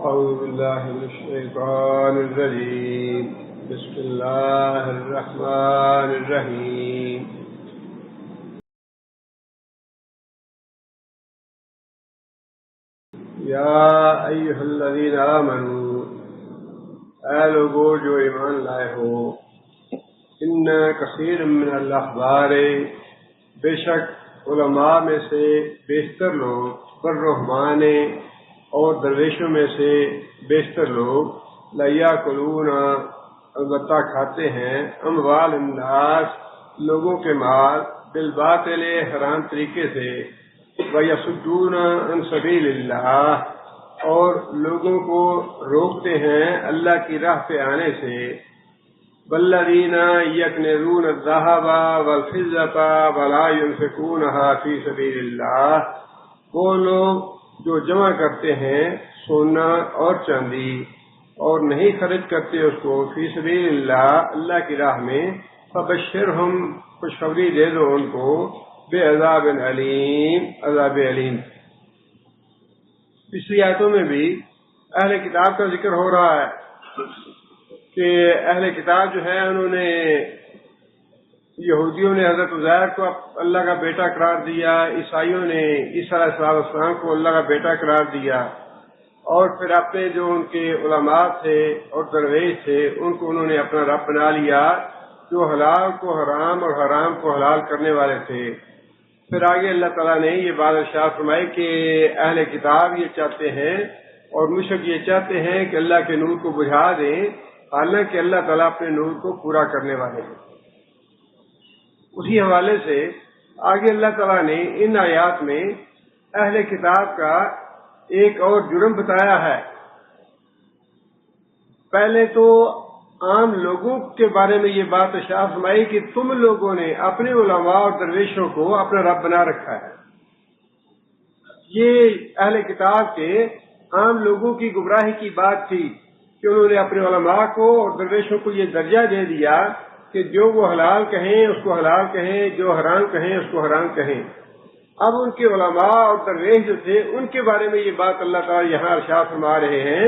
أعوذ بالله من الشيطان الرجيم. بسم الله الرحمن الرحيم. یا ایھا الذین آمنوا، اے لوگو جو ایمان لائے ہو، ان کثیر من الاحبار، بے شک علماء میں سے بیشتر لوگ، والرہبان اور درویشوں میں سے بیشتر لوگ، لیاکلون البتہ کھاتے ہیں، اموال الناس لوگوں کے مال، بالباطل حرام طریقے سے، وَيَصُدُّونَ عَن سَبِيلِ اللَّهِ اور لوگوں کو روکتے ہیں اللہ کی راہ پہ آنے سے، وَالَّذِينَ يَكْنِزُونَ الذَّهَبَ وَالْفِضَّةَ وَلَا يُنْفِقُونَهَا فِي سَبِيلِ اللَّهِ وہ لوگ جو جمع کرتے ہیں سونا اور چاندی اور نہیں خرچ کرتے اس کو فی سبیل اللہ، اللہ کی راہ میں، فبشرہم خوشخبری دے دو ان کو، بے عذاب علیم، عذاب علیم۔ پچھلی آیتوں میں بھی اہل کتاب کا ذکر ہو رہا ہے کہ اہل کتاب جو ہے انہوں نے، یہودیوں نے حضرت عزیر کو اللہ کا بیٹا قرار دیا، عیسائیوں نے عیسیٰ علیہ السلام کو اللہ کا بیٹا قرار دیا، اور پھر اپنے جو ان کے علماء تھے اور درویش تھے ان کو انہوں نے اپنا رب بنا لیا، جو حلال کو حرام اور حرام کو حلال کرنے والے تھے۔ پھر آگے اللہ تعالیٰ نے یہ بات ارشاد فرمائی کہ اہل کتاب یہ چاہتے ہیں اور مشرک یہ چاہتے ہیں کہ اللہ کے نور کو بجھا دیں، حالانکہ اللہ تعالیٰ اپنے نور کو پورا کرنے والے ہیں۔ اسی حوالے سے آگے اللہ تعالیٰ نے ان آیات میں اہل کتاب کا ایک اور جرم بتایا ہے۔ پہلے تو عام لوگوں کے بارے میں یہ بات ارشاد فرمائی کہ تم لوگوں نے اپنے علماء اور درویشوں کو اپنا رب بنا رکھا ہے۔ یہ اہل کتاب کے عام لوگوں کی گمراہی کی بات تھی کہ انہوں نے اپنے علماء کو اور درویشوں کو یہ درجہ دے دیا کہ جو وہ حلال کہیں اس کو حلال کہیں، جو حرام کہیں اس کو حرام کہیں۔ اب ان کے علماء اور درویش جو تھے ان کے بارے میں یہ بات اللہ تعالیٰ یہاں ارشاد فرما رہے ہیں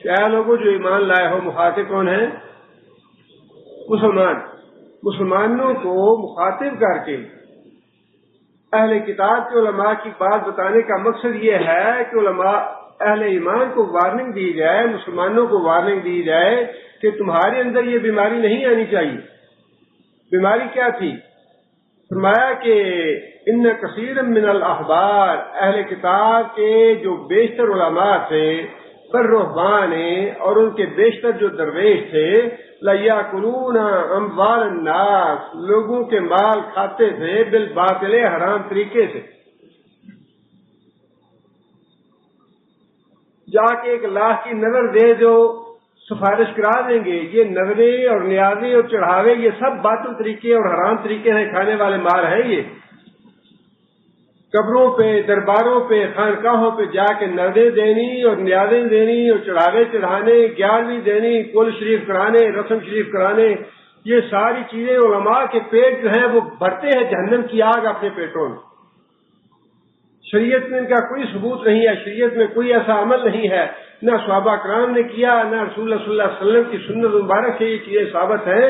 کہ اے لوگوں جو ایمان لائے ہو، مخاطب کون ہیں؟ مسلمانوں کو مخاطب کر کے اہل کتاب کے علماء کی بات بتانے کا مقصد یہ ہے کہ علماء اہل ایمان کو وارننگ دی جائے، مسلمانوں کو وارننگ دی جائے کہ تمہارے اندر یہ بیماری نہیں آنی چاہیے۔ بیماری کیا تھی؟ فرمایا کہ ان کثیر من الاحبار، اہل کتاب کے جو بیشتر علماء تھے، والرہبان اور ان کے بیشتر جو درویش تھے، لیاکلون اموال الناس لوگوں کے مال کھاتے تھے، بالباطل حرام طریقے سے۔ جا کے 1 لاکھ کی نظر دے جو سفارش کرا دیں گے، یہ نظریں اور نیازیں اور چڑھاوے یہ سب باطل طریقے اور حرام طریقے ہیں، کھانے والے مال ہیں۔ یہ قبروں پہ، درباروں پہ، خانقاہوں پہ جا کے نظریں دینی اور نیازیں دینی اور چڑھاوے چڑھانے، 11ویں دینی، کل شریف کرانے، رسم شریف کرانے، یہ ساری چیزیں علماء کے پیٹ جو ہیں وہ بھرتے ہیں جہنم کی آگ اپنے پیٹوں میں۔ شریعت میں ان کا کوئی ثبوت نہیں ہے، شریعت میں کوئی ایسا عمل نہیں ہے، نہ صحابہ کرام نے کیا، نہ رسول اللہ صلی اللہ علیہ وسلم کی سنت مبارک سے یہ چیزیں ثابت ہیں۔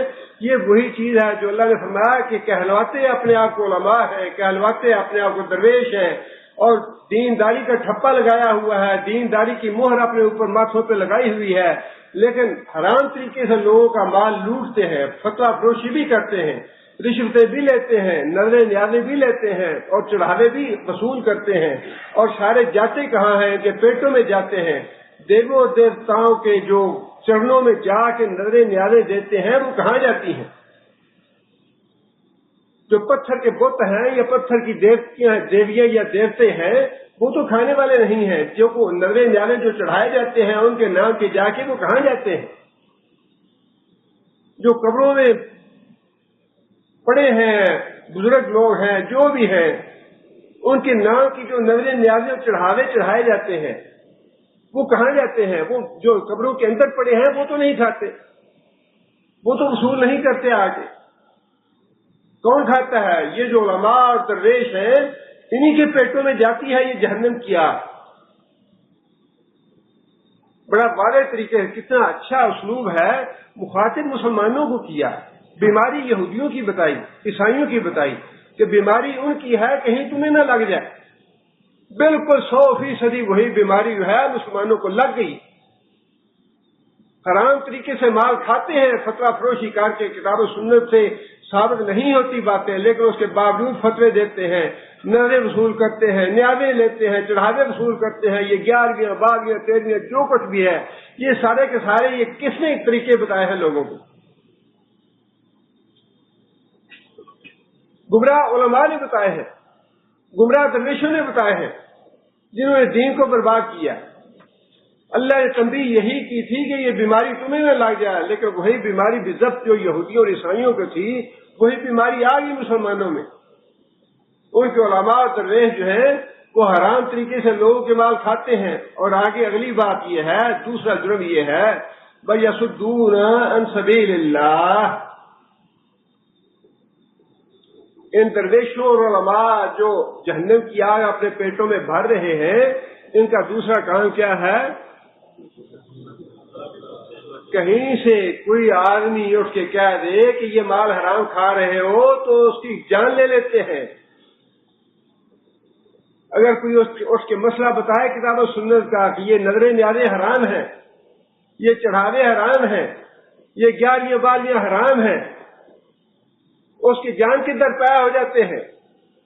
یہ وہی چیز ہے جو اللہ نے فرمایا کہ کہلواتے اپنے آپ کو علماء ہیں، کہلواتے اپنے آپ کو درویش ہیں، اور دینداری کا ٹھپا لگایا ہوا ہے، دینداری کی مہر اپنے اوپر ماتھوں پہ لگائی ہوئی ہے، لیکن حرام طریقے سے لوگوں کا مال لوٹتے ہیں، فتویٰ فروشی بھی کرتے ہیں، رشوتیں بھی لیتے ہیں، نظریں نیازیں بھی لیتے ہیں، اور چڑھاوے بھی وصول کرتے ہیں، اور سارے جاتے کہاں ہیں کہ پیٹوں میں جاتے ہیں۔ دیووں دیوتاؤں کے جو چرنوں میں جا کے نظریں نیازیں دیتے ہیں وہ کہاں جاتی ہیں؟ جو پتھر کے بت ہیں یا پتھر کی دیویاں یا دیوتے ہیں وہ تو کھانے والے نہیں ہیں، جو نظریں نیازیں جو چڑھائے جاتے ہیں ان کے نام کے جا کے وہ کہاں جاتے ہیں؟ جو قبروں میں پڑے ہیں بزرگ لوگ ہیں، جو بھی ہیں، ان کے نام کی جو نظریں نیازیں چڑھاوے چڑھائے جاتے ہیں وہ کہاں جاتے ہیں؟ وہ جو قبروں کے اندر پڑے ہیں وہ تو نہیں کھاتے، وہ تو وصول نہیں کرتے آگے۔ کون کھاتا ہے؟ یہ جو علماء اور درویش ہیں انہی کے پیٹوں میں جاتی ہے یہ جہنم کی آگ۔ بڑا واضح طریقے سے، کتنا اچھا اسلوب ہے، مخاطب مسلمانوں کو کیا. بیماری یہودیوں کی بتائی، عیسائیوں کی بتائی کہ بیماری ان کی ہے، کہیں تمہیں نہ لگ جائے. بالکل 100% وہی بیماری جو ہے مسلمانوں کو لگ گئی. حرام طریقے سے مال کھاتے ہیں، فتویٰ فروشی کر کے، کتاب و سنت سے ثابت نہیں ہوتی باتیں، لیکن اس کے باوجود فتوے دیتے ہیں، نظریں وصول کرتے ہیں، نیازیں لیتے ہیں، چڑھاوے وصول کرتے ہیں. یہ 11ویں 12ویں 13ویں جو کچھ بھی ہے، یہ سارے کے سارے یہ کس نے طریقے بتائے ہیں لوگوں کو؟ گمراہ علماء نے بتائے ہیں، گمراہ درویشوں نے بتائے ہیں، جنہوں نے دین کو برباد کیا. اللہ نے تنبیہ یہی کی تھی کہ یہ بیماری تمہیں نہ لگ جائے، لیکن وہی بیماری بضبط جو یہودیوں اور عیسائیوں کو تھی، وہی بیماری آ گئی مسلمانوں میں. ان کے علماء اور درویش جو ہیں وہ حرام طریقے سے لوگوں کے مال کھاتے ہیں. اور آگے اگلی بات یہ ہے، دوسرا جرم یہ ہے وَيَصُدُّونَ عَن سَبِيلِ اللَّهِ. ان درویشوں اور علماء جو جہنم کی آگ اپنے پیٹوں میں بھر رہے ہیں، ان کا دوسرا کام کیا ہے؟ کہیں سے کوئی آدمی اٹھ کے کہہ دے کہ یہ مال حرام کھا رہے ہو تو اس کی جان لے لیتے ہیں. اگر کوئی اٹھ کے مسئلہ بتائے کتاب و سنت کا کہ یہ نظریں نیازیں حرام ہیں، یہ چڑھاوے حرام ہیں، یہ 11ویں 12ویں حرام ہیں، اس کی جان کے در پایا ہو جاتے ہیں.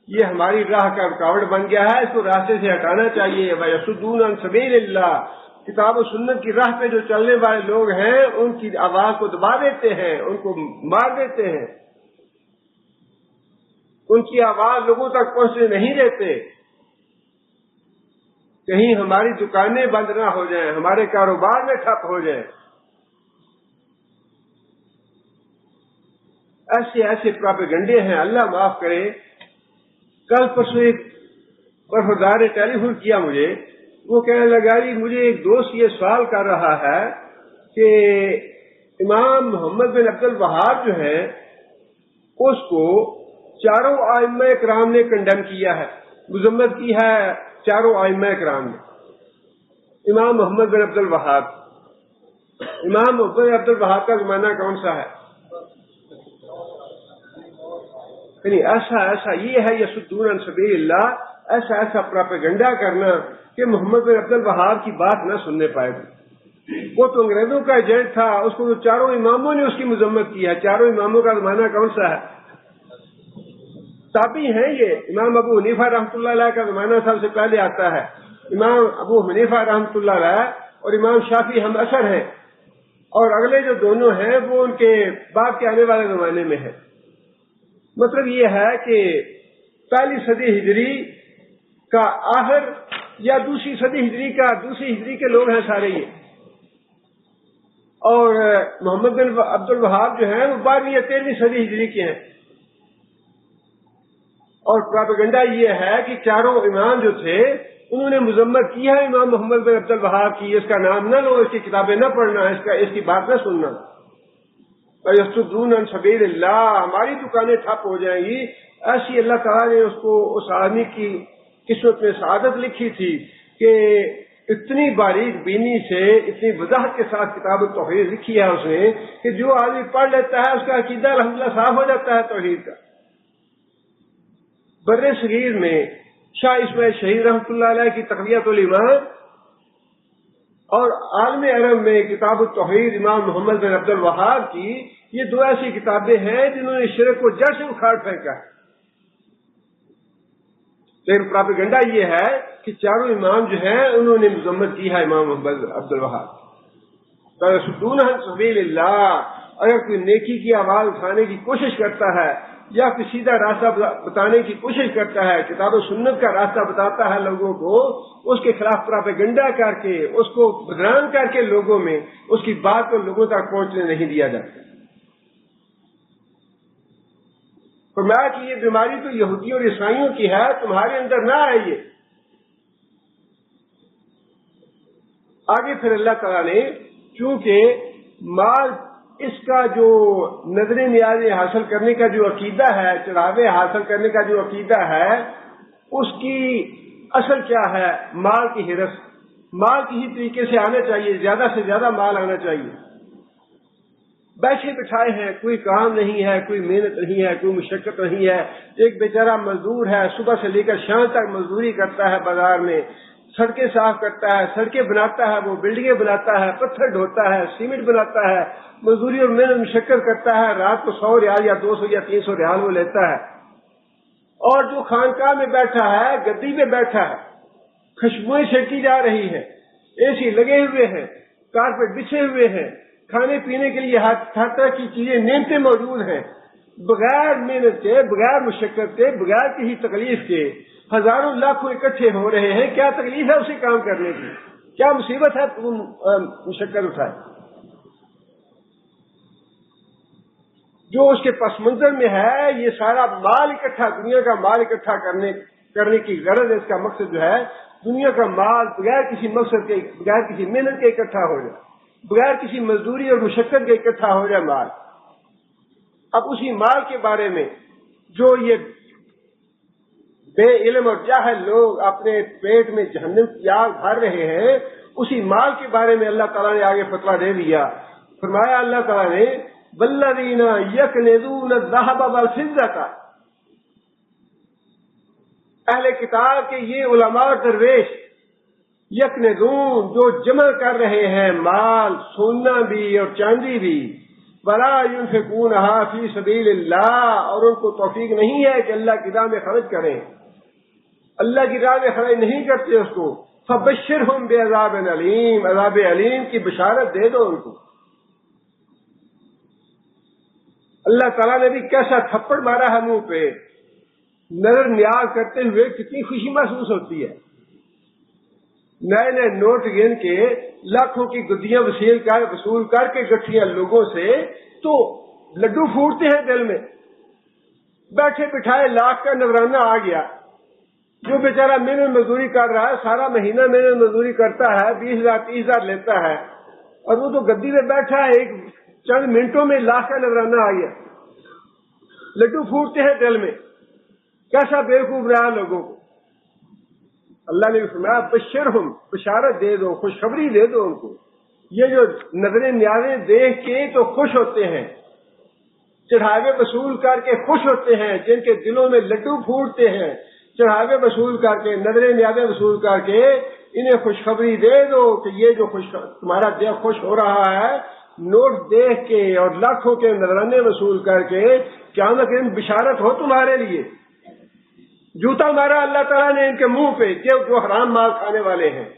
یہ ہماری راہ کا رکاوٹ بن گیا ہے، اس کو راستے سے ہٹانا چاہیے. وَيَصُدُّونَ عَن سَبِيلِ اللَّهِ. کتاب و سنت کی راہ پہ جو چلنے والے لوگ ہیں، ان کی آواز کو دبا دیتے ہیں، ان کو مار دیتے ہیں، ان کی آواز لوگوں تک پہنچنے نہیں دیتے. کہیں ہماری دکانیں بند نہ ہو جائیں، ہمارے کاروبار میں ٹھپ ہو جائیں. ایسے ایسے پراپیگنڈے ہیں، اللہ معاف کرے. کل پرسوں ایک وفادار نے ٹیلی فون کیا مجھے، وہ کہنے لگا جی مجھے ایک دوست یہ سوال کر رہا ہے کہ امام محمد بن عبد الوہاب جو ہے اس کو چاروں ائمہ کرام نے کنڈیم کیا ہے، مذمت کی ہے چاروں ائمہ کرام نے. امام محمد بن عبد الوہاب، امام محمد بن عبد الوہاب کا زمانہ کون سا ہے؟ یعنی ایسا یہ ہے یصدون عن سبیل اللہ، ایسا پراپیگنڈا کرنا کہ محمد بن عبد الوہاب کی بات نہ سننے پائے. وہ تو انگریزوں کا ایجنٹ تھا، اس کو تو چاروں اماموں نے اس کی مذمت کی ہے. چاروں اماموں کا زمانہ کون سا ہے؟ تابعی ہیں یہ. امام ابو حنیفہ رحمۃ اللہ علیہ کا زمانہ سب سے پہلے آتا ہے. امام ابو حنیفہ رحمۃ اللہ علیہ اور امام شافعی ہم اثر ہیں، اور اگلے جو دونوں ہیں وہ ان کے بعد کے آنے والے زمانے میں ہیں. مطلب یہ ہے کہ پہلی صدی ہجری کا آخر یا دوسری صدی ہجری کے لوگ ہیں سارے یہ. اور محمد بن عبد الوہاب جو ہیں وہ 12ویں یا 13ویں صدی ہجری کے ہیں. اور پراپیگنڈا یہ ہے کہ چاروں امام جو تھے انہوں نے مذمت کی ہے امام محمد بن عبد الوہاب کی. اس کا نام نہ لو، اس کی کتابیں نہ پڑھنا، اس کی بات نہ سننا. یصدون عن سبیل اللہ، ہماری دکانیں ٹھپ ہو جائیں گی. ایسی اللہ تعالیٰ نے اس آدمی کی قسمت میں سعادت لکھی تھی کہ اتنی باریک بینی سے اتنی وضاحت کے ساتھ کتاب التوحید لکھی ہے اس نے کہ جو آدمی پڑھ لیتا ہے اس کا عقیدہ الحمدللہ صاف ہو جاتا ہے توحید کا. بر صغیر میں شاہ اسماعیل شہید رحمۃ اللہ علیہ کی تقویۃ الایمان اور عالم عرب میں کتاب التوحید امام محمد بن عبد الوہاب کی، یہ دو ایسی کتابیں ہیں جنہوں نے شرک کو جڑ سے اکھاڑ پھینکا ہے. لیکن پراپیگنڈا یہ ہے کہ چاروں امام جو ہیں انہوں نے مذمت کی ہے امام محمد عبد الوہاب. یصدون عن سبیل اللہ. اگر کوئی نیکی کی آواز اٹھانے کی کوشش کرتا ہے یا کوئی سیدھا راستہ بتانے کی کوشش کرتا ہے، کتاب و سنت کا راستہ بتاتا ہے لوگوں کو، اس کے خلاف پراپیگنڈا کر کے، اس کو بدنام کر کے لوگوں میں اس کی بات کو لوگوں تک پہنچنے نہیں دیا جاتا. فرمایا کہ یہ بیماری تو یہودیوں اور عیسائیوں کی ہے، تمہارے اندر نہ آئے. یہ آگے پھر اللہ تعالیٰ نے چونکہ مال اس کا جو نظر نیازیں حاصل کرنے کا جو عقیدہ ہے، چڑھاوے حاصل کرنے کا جو عقیدہ ہے، اس کی اصل کیا ہے؟ مال کی ہرس. مال کسی طریقے سے آنا چاہیے، زیادہ سے زیادہ مال آنا چاہیے۔ بیٹھے بٹھائے ہیں، کوئی کام نہیں ہے، کوئی محنت نہیں ہے، کوئی مشقت نہیں ہے۔ ایک بیچارہ مزدور ہے، صبح سے لے کر شام تک مزدوری کرتا ہے، بازار میں سڑکیں صاف کرتا ہے، سڑکیں بناتا ہے، وہ بلڈنگیں بناتا ہے، پتھر ڈھوتا ہے، سیمنٹ بناتا ہے، مزدوری اور محنت مشقت کرتا ہے، رات کو 100 ریال یا 200 یا 300 ریال وہ لیتا ہے۔ اور جو خانقاہ میں بیٹھا ہے، گدی میں بیٹھا ہے، خوشبوئیں چھڑکی جا رہی ہیں، اے سی لگے ہوئے ہیں، کارپیٹ بچھے ہوئے ہیں، کھانے پینے کے لیے ہر طرح کی چیزیں نعمتیں موجود ہیں، بغیر محنت کے، بغیر مشقت کے، بغیر کسی تکلیف کے ہزاروں لاکھوں اکٹھے ہو رہے ہیں۔ کیا تکلیف ہے اسے کام کرنے کی؟ کیا مصیبت ہے مشقت اٹھائے؟ جو اس کے پس منظر میں ہے، یہ سارا مال اکٹھا، دنیا کا مال اکٹھا کرنے کی غرض ہے۔ اس کا مقصد جو ہے دنیا کا مال بغیر کسی مقصد کے، بغیر کسی محنت کے اکٹھا ہو جائے، بغیر کسی مزدوری اور مشقت کے اکٹھا ہو جائے مال۔ اب اسی مال کے بارے میں جو یہ بے علم اور جاہل لوگ اپنے پیٹ میں جہنم کی آگ بھر رہے ہیں، اسی مال کے بارے میں اللہ تعالیٰ نے آگے فتویٰ دے دیا۔ فرمایا اللہ تعالیٰ نے والذین یکنزون الذھب والفضة، اہل کتاب کے یہ علماء اور درویش یکنزون، جو جمع کر رہے ہیں مال، سونا بھی اور چاندی بھی، ولا ينفقونها فی سبیل اللہ، اور ان کو توفیق نہیں ہے کہ اللہ کی راہ میں خرچ کریں، اللہ کی راہ میں خرچ نہیں کرتے اس کو، فبشرہم بعذاب علیم، عذاب علیم کی بشارت دے دو ان کو۔ اللہ تعالیٰ نے بھی کیسا تھپڑ مارا ہے منہ پہ، نظر نیاز کرتے ہوئے کتنی خوشی محسوس ہوتی ہے۔ نئے نئے نوٹ گن کے لاکھوں کی گدیاں وصول کر کے گٹھیاں لوگوں سے، تو لڈو پھوٹتے ہیں دل میں۔ بیٹھے بٹھائے لاکھ کا نذرانہ آ گیا۔ جو بیچارہ محنت مزدوری کر رہا ہے، سارا مہینہ محنت مزدوری کرتا ہے، 20,000 30,000 لیتا ہے، اور وہ تو گدی میں بیٹھا ہے، ایک چند منٹوں میں لاکھ کا نذرانہ آ گیا۔ لڈو پھوٹتے ہیں دل میں۔ کیسا بیوقوف رہا لوگوں کو۔ اللہ نے فرمایا بشرہم، بشارت دے دو، خوشخبری دے دو ان کو۔ یہ جو نظریں نیازیں دیکھ کے تو خوش ہوتے ہیں، چڑھاوے وصول کر کے خوش ہوتے ہیں، جن کے دلوں میں لڈو پھوٹتے ہیں، چڑھاوے وصول کر کے، نظریں نیازیں وصول کر کے انہیں خوشخبری دے دو کہ یہ جو تمہارا دل خوش ہو رہا ہے نوٹ دیکھ کے اور لاکھوں کے نذرانے وصول کر کے، قیامت کے دن بشارت ہو تمہارے لیے۔ جوتا مارا اللہ تعالیٰ نے ان کے منہ پہ، جو حرام مال کھانے والے ہیں،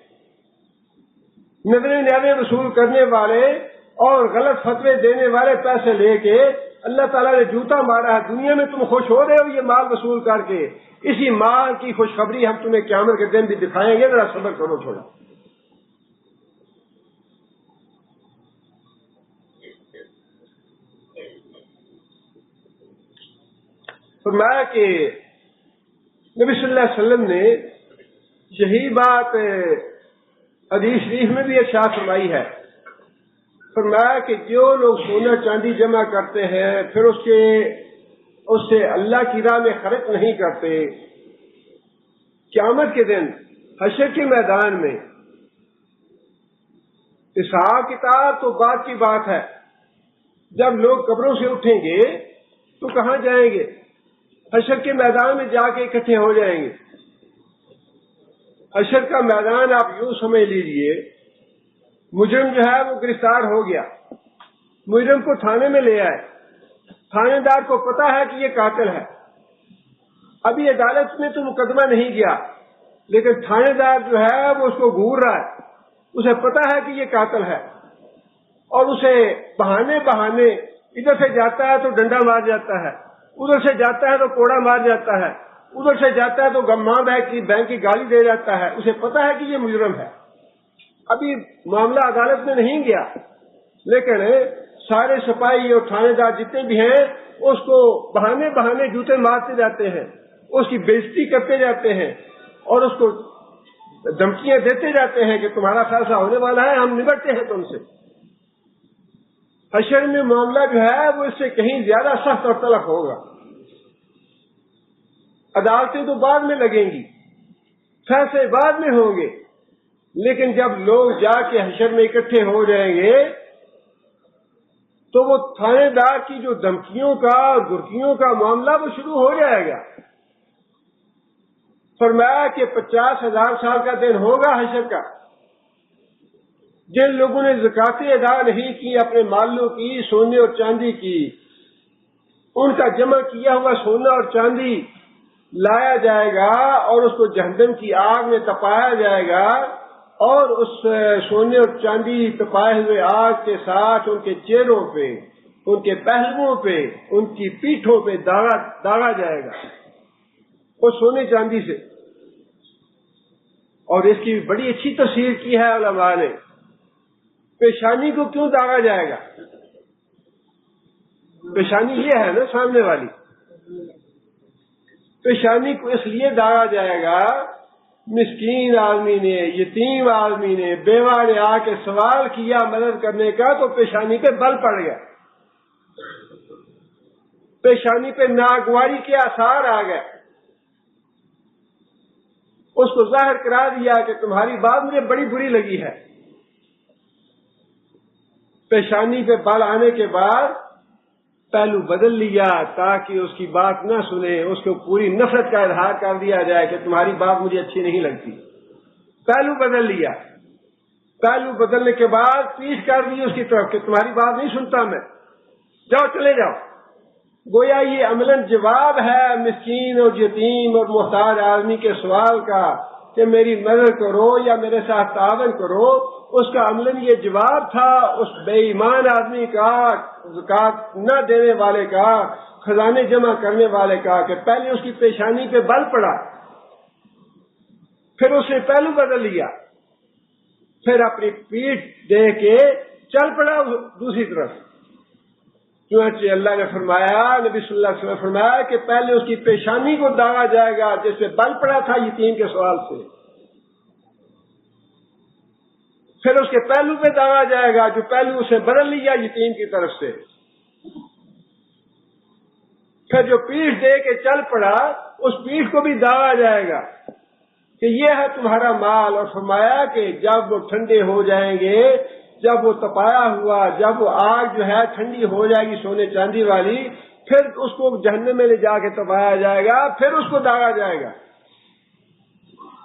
نظریں نیازیں وصول کرنے والے اور غلط فتوے دینے والے، پیسے لے کے اللہ تعالیٰ نے جوتا مارا ہے۔ دنیا میں تم خوش ہو رہے ہو یہ مال وصول کر کے، اسی مال کی خوشخبری ہم تمہیں قیامت کے دن بھی دکھائیں گے، ذرا صبر کرو تھوڑا۔ فرمایا کہ نبی صلی اللہ علیہ وسلم نے یہی بات حدیث شریف میں بھی ارشاد فرمائی ہے۔ فرمایا کہ جو لوگ سونا چاندی جمع کرتے ہیں پھر اس سے اللہ کی راہ میں خرچ نہیں کرتے، قیامت کے دن حشر کے میدان میں حساب کتاب تو بات کی بات ہے، جب لوگ قبروں سے اٹھیں گے تو کہاں جائیں گے؟ حشر کے میدان میں جا کے اکٹھے ہو جائیں گے۔ حشر کا میدان آپ یوں سمجھ لیجئے، مجرم جو ہے وہ گرفتار ہو گیا، مجرم کو تھانے میں لے آئے، تھانے دار کو پتا ہے کہ یہ قاتل ہے، ابھی عدالت میں تو مقدمہ نہیں گیا، لیکن تھانے دار جو ہے وہ اس کو گھور رہا ہے، اسے پتا ہے کہ یہ قاتل ہے، اور اسے بہانے ادھر سے جاتا ہے تو ڈنڈا مار جاتا ہے، ادھر سے جاتا ہے تو کوڑا مار جاتا ہے، ادھر سے جاتا ہے تو گماں بینک کی گالی دے جاتا ہے، اسے پتا ہے کہ یہ مجرم ہے، ابھی معاملہ عدالت میں نہیں گیا، لیکن سارے سپاہی اور تھانے دار جتنے بھی ہیں اس کو بہانے جوتے مارتے جاتے ہیں، اس کی بےزتی کرتے جاتے ہیں اور اس کو دھمکیاں دیتے جاتے ہیں کہ تمہارا فیصلہ ہونے والا ہے، ہم نمٹتے ہیں تم سے۔ حشر میں معاملہ جو ہے وہ اس سے کہیں زیادہ سخت اور تلخ ہوگا۔ عدالتیں تو بعد میں لگیں گی، فیصلے بعد میں ہوں گے، لیکن جب لوگ جا کے حشر میں اکٹھے ہو جائیں گے تو وہ تھانے دار کی جو دھمکیوں کا اور گرکیوں کا معاملہ وہ شروع ہو جائے گا۔ فرمایا کہ 50,000 سال کا دن ہوگا حشر کا، جن لوگوں نے زکاتیں ادا نہیں کی اپنے مالوں کی، سونے اور چاندی کی، ان کا جمع کیا ہوا سونا اور چاندی لایا جائے گا اور اس کو جہنم کی آگ میں تپایا جائے گا، اور اس سونے اور چاندی تپائے ہوئے آگ کے ساتھ ان کے چہروں پہ، ان کے پہلوؤں پہ، ان کی پیٹھوں پہ داغا جائے گا وہ سونے چاندی سے۔ اور اس کی بڑی اچھی تفسیر کی ہے علماء نے۔ پیشانی کو کیوں داغا جائے گا؟ پیشانی یہ ہے نا سامنے والی، پیشانی کو اس لیے داغا جائے گا، مسکین آدمی نے، یتیم آدمی نے، بیوہ نے آ کے سوال کیا مدد کرنے کا تو پیشانی پہ بل پڑ گیا، پیشانی پہ ناگواری کے آثار آ گئے، اس کو ظاہر کرا دیا کہ تمہاری بات مجھے بڑی بری لگی ہے۔ پیشانی پہ بل آنے کے بعد پہلو بدل لیا تاکہ اس کی بات نہ سنے، اس کو پوری نفرت کا اظہار کر دیا جائے کہ تمہاری بات مجھے اچھی نہیں لگتی۔ پہلو بدل لیا، پہلو بدلنے کے بعد پیش کر دی اس کی طرف کہ تمہاری بات نہیں سنتا میں، جاؤ چلے جاؤ۔ گویا یہ عملاً جواب ہے مسکین اور یتیم اور محتاج آدمی کے سوال کا کہ میری مدد کرو یا میرے ساتھ تعاون کرو، اس کا عملاً یہ جواب تھا اس بے ایمان آدمی کا، زکات نہ دینے والے کا، خزانے جمع کرنے والے کا، کہ پہلے اس کی پیشانی پہ بل پڑا، پھر اس نے پہلو بدل لیا، پھر اپنی پیٹھ دے کے چل پڑا دوسری طرف۔ چنانچہ اللہ نے فرمایا، نبی صلی اللہ علیہ وسلم نے فرمایا کہ پہلے اس کی پیشانی کو داغا جائے گا جس پہ بل پڑا تھا یتیم کے سوال سے، پھر اس کے پہلو پہ داغا جائے گا جو پہلو اسے بدل لیا یتیم کی طرف سے، پھر جو پیٹھ دے کے چل پڑا اس پیٹھ کو بھی داغا جائے گا کہ یہ ہے تمہارا مال، اور فرمایا کہ جب وہ ٹھنڈے ہو جائیں گے، جب وہ تپایا ہوا، جب وہ آگ جو ہے ٹھنڈی ہو جائے گی سونے چاندی والی، پھر اس کو جہنم میں لے جا کے تپایا جائے گا، پھر اس کو داغا جائے گا۔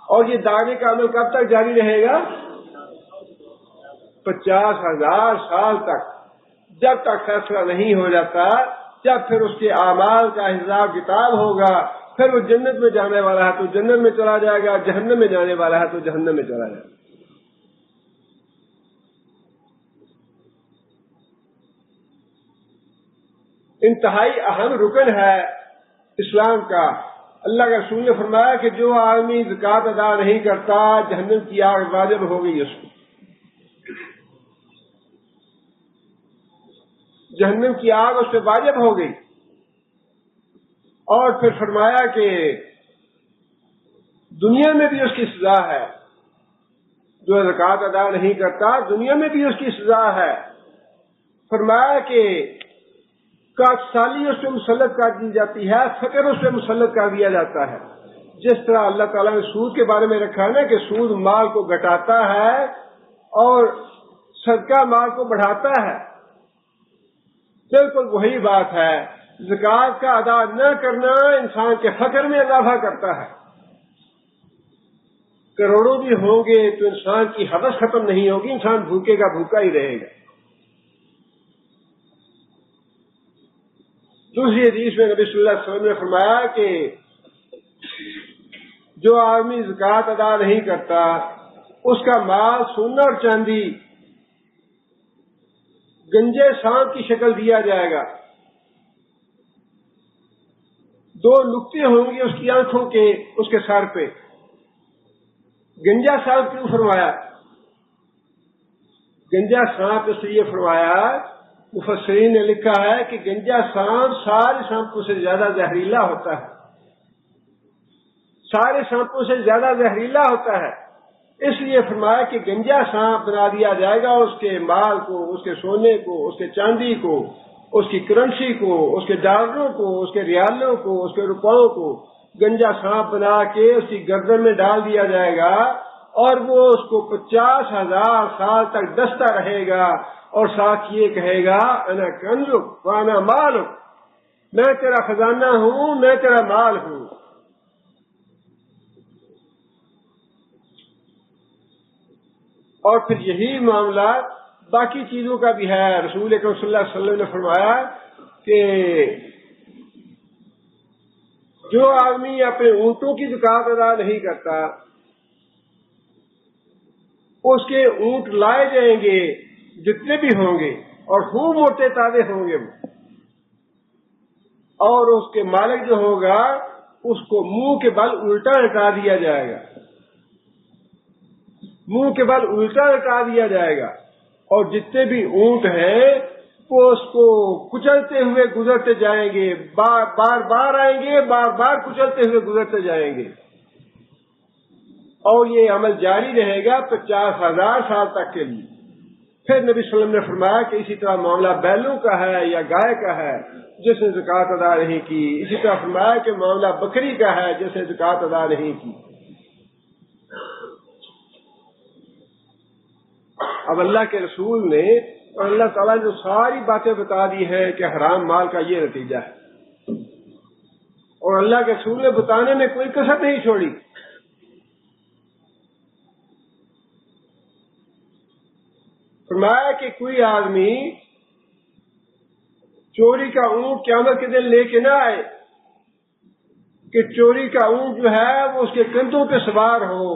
اور یہ داغنے کا عمل کب تک جاری رہے گا؟ 50,000 سال تک، جب تک فیصلہ نہیں ہو جاتا، جب پھر اس کے اعمال کا حساب کتاب ہوگا، پھر وہ جنت میں جانے والا ہے تو جنت میں چلا جائے گا، جہنم میں جانے والا ہے تو جہنم میں چلا جائے گا۔ انتہائی اہم رکن ہے اسلام کا۔ اللہ کے رسول نے فرمایا کہ جو آدمی زکات ادا نہیں کرتا جہنم کی آگ واجب ہو گئی، اس کو جہنم کی آگ اس پہ واجب ہو گئی۔ اور پھر فرمایا کہ دنیا میں بھی اس کی سزا ہے، جو زکات ادا نہیں کرتا دنیا میں بھی اس کی سزا ہے۔ فرمایا کہ کاٹ سالی اس پہ مسلط کر دی جاتی ہے، فقر اس پہ مسلط کر دیا جاتا ہے۔ جس طرح اللہ تعالیٰ نے سود کے بارے میں رکھا ہے نا کہ سود مال کو گھٹاتا ہے اور صدقہ مال کو بڑھاتا ہے، بالکل وہی بات ہے۔ زکات کا ادا نہ کرنا انسان کے فقر میں اضافہ کرتا ہے۔ کروڑوں بھی ہوں گے تو انسان کی حوث ختم نہیں ہوگی، انسان بھوکے کا بھوکا ہی رہے گا۔ دوسری حدیث میں نبی صلی اللہ علیہ وسلم نے فرمایا کہ جو آدمی زکات ادا نہیں کرتا اس کا مال سونا اور چاندی گنجے سانپ کی شکل دیا جائے گا، 2 نقطے ہوں گے اس کی آنکھوں کے، اس کے سر پہ۔ گنجا سانپ کیوں فرمایا؟ گنجا سانپ اس لیے فرمایا، مفسرین نے لکھا ہے کہ گنجا سانپ سارے سانپوں سے زیادہ زہریلا ہوتا ہے، سارے سانپوں سے زیادہ زہریلا ہوتا ہے، اس لیے فرمایا کہ گنجا سانپ بنا دیا جائے گا، اس کے مال کو، اس کے سونے کو، اس کے چاندی کو، اس کی کرنسی کو، اس کے ڈالروں کو، اس کے ریالوں کو، اس کے روپوں کو گنجا سانپ بنا کے اس کی گردن میں ڈال دیا جائے گا، اور وہ اس کو 50,000 سال تک ڈستا رہے گا اور ساتھ یہ کہے گا انا کنزک وانا مالک، میں تیرا خزانہ ہوں، میں تیرا مال ہوں۔ اور پھر یہی معاملہ باقی چیزوں کا بھی ہے۔ رسول اکرم صلی اللہ علیہ وسلم نے فرمایا کہ جو آدمی اپنے اونٹوں کی زکات ادا نہیں کرتا، اس کے اونٹ لائے جائیں گے جتنے بھی ہوں گے اور خوب موٹے تازے ہوں گے، اور اس کے مالک جو ہوگا اس کو منہ کے بل الٹا لٹا دیا جائے گا، منہ کے بل الٹا لٹا دیا جائے گا، اور جتنے بھی اونٹ ہیں وہ اس کو کچلتے ہوئے گزرتے جائیں گے، بار بار آئیں گے، بار بار کچلتے ہوئے گزرتے جائیں گے، اور یہ عمل جاری رہے گا 50,000 سال تک کے لیے۔ پھر نبی صلی اللہ علیہ وسلم نے فرمایا کہ اسی طرح معاملہ بیلوں کا ہے یا گائے کا ہے جس نے زکات ادا نہیں کی، اسی طرح فرمایا کہ معاملہ بکری کا ہے جس نے زکات ادا نہیں کی۔ اب اللہ کے رسول نے اور اللہ تعالیٰ نے جو ساری باتیں بتا دی ہیں کہ حرام مال کا یہ نتیجہ ہے، اور اللہ کے رسول نے بتانے میں کوئی کسر نہیں چھوڑی۔ فرمایا کہ کوئی آدمی چوری کا اونٹ قیامت کے دن لے کے نہ آئے کہ چوری کا اونٹ جو ہے وہ اس کے کندھوں پہ سوار ہو،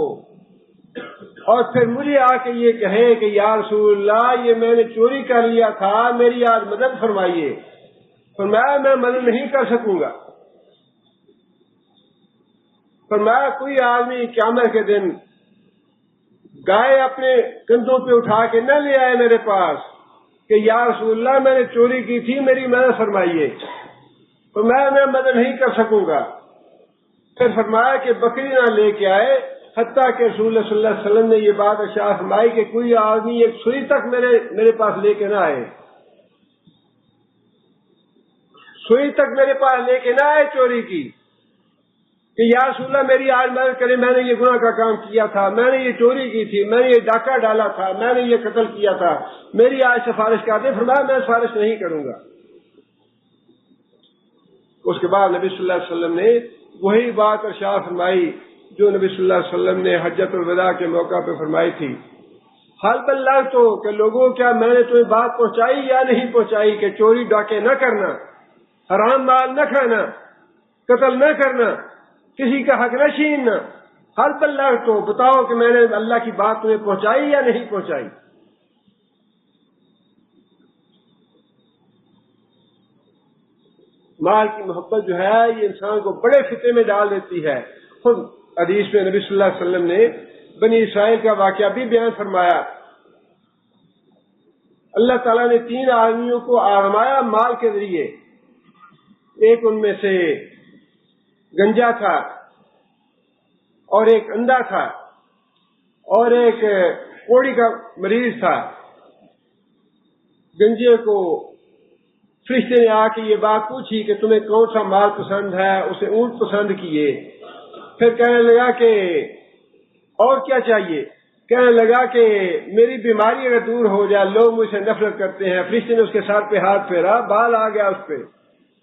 اور پھر مجھے آ کے یہ کہے کہ یا رسول اللہ یہ میں نے چوری کر لیا تھا، میری آج مدد فرمائیے۔ فرمایا میں مدد نہیں کر سکوں گا۔ فرمایا کوئی آدمی قیامت کے دن گائے اپنے کندھوں پہ اٹھا کے نہ لے آئے میرے پاس کہ یا رسول اللہ میں نے چوری کی تھی، میری مدد فرمائیے۔ فرمایا میں مدد نہیں کر سکوں گا۔ پھر فرمایا کہ بکری نہ لے کے آئے، حتیٰ کہ رسول اللہ صلی اللہ علیہ وسلم نے یہ بات ارشاد فرمائی کہ کوئی آدمی ایک سوئی تک میرے پاس لے کے نہ آئے، سوئی تک میرے پاس لے کے نہ آئے چوری کی، کہ یا رسول اللہ میری آج مدد کرے، میں نے یہ گناہ کا کام کیا تھا، میں نے یہ چوری کی تھی، میں نے یہ ڈاکہ ڈالا تھا، میں نے یہ قتل کیا تھا، میری آج سفارش کرتے۔ فرمایا میں سفارش نہیں کروں گا۔ اس کے بعد نبی صلی اللہ علیہ وسلم نے وہی بات ارشاد فرمائی جو نبی صلی اللہ علیہ وسلم نے حجۃ الوداع کے موقع پہ فرمائی تھی، حل بلغ تو کہ لوگوں کیا میں نے تمہیں بات پہنچائی یا نہیں پہنچائی کہ چوری ڈاکے نہ کرنا، حرام مال نہ کھانا، قتل نہ کرنا، کسی کا حق نہ چھیننا۔ حل بلغ تو بتاؤ کہ میں نے اللہ کی بات تمہیں پہنچائی یا نہیں پہنچائی۔ مال کی محبت جو ہے یہ انسان کو بڑے فتنے میں ڈال دیتی ہے۔ خود حدیث میں نبی صلی اللہ علیہ وسلم نے بنی اسرائیل کا واقعہ بھی بیان فرمایا۔ اللہ تعالیٰ نے 3 آدمیوں کو آزمایا مال کے ذریعے، ایک ان میں سے گنجا تھا اور ایک اندھا تھا اور ایک کوڑی کا مریض تھا۔ گنجے کو فرشتے نے آ کے یہ بات پوچھی کہ تمہیں کون سا مال پسند ہے، اسے اونٹ پسند کیے۔ پھر کہنے لگا کہ اور کیا چاہیے؟ کہنے لگا کہ میری بیماری اگر دور ہو جائے، لوگ مجھ سے نفرت کرتے ہیں۔ فرشتے نے اس کے ساتھ پہ ہاتھ پھیرا، بال آ گیا اس پہ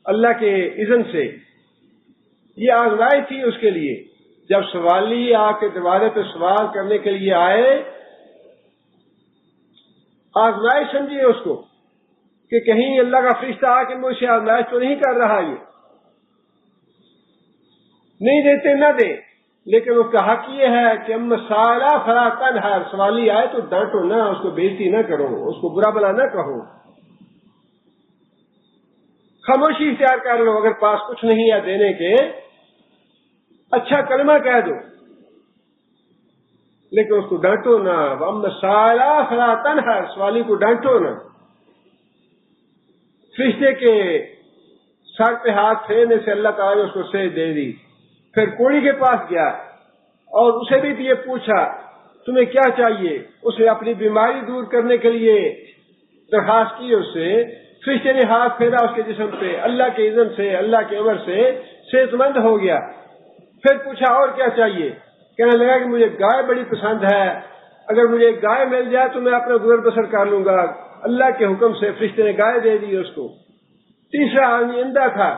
اللہ کے اذن سے۔ یہ آزمائش تھی اس کے لیے۔ جب سوالی آ کے دروازے پہ سوال کرنے کے لیے آئے، آزمائش سمجھیے اس کو کہ کہیں اللہ کا فرشتہ آ کے مجھ سے آزمائش تو نہیں کر رہا، یہ نہیں دیتے نہ دے، لیکن اس کا حق یہ ہے کہ اما سائلہ فلا تنہر، سوالی آئے تو ڈانٹو نہ، اس کو بےزتی نہ کرو، اس کو برا بلا نہ کہو، خاموشی اختیار کر لو۔ اگر پاس کچھ نہیں ہے دینے کے، اچھا کلمہ کہہ دو، لیکن اس کو ڈانٹو نہ۔ اما سائلہ فلا تنہر، سوالی کو ڈانٹو نہ۔ فرشتے کے سر پہ ہاتھ پھیرنے سے اللہ تعالیٰ نے اس کو سیج دے دی۔ پھر کوڑی کے پاس گیا اور اسے بھی یہ پوچھا تمہیں کیا چاہیے؟ اسے اپنی بیماری دور کرنے کے لیے درخواست کی، اس سے فرشتے نے ہاتھ پھیرا اس کے جسم پہ، اللہ کے اذن سے، اللہ کے امر سے صحت مند ہو گیا۔ پھر پوچھا اور کیا چاہیے؟ کہنے لگا کہ مجھے گائے بڑی پسند ہے، اگر مجھے گائے مل جائے تو میں اپنا گزر بسر کر لوں گا۔ اللہ کے حکم سے فرشتے نے گائے دے دی اس کو۔ تیسرا آدمی اندھا تھا،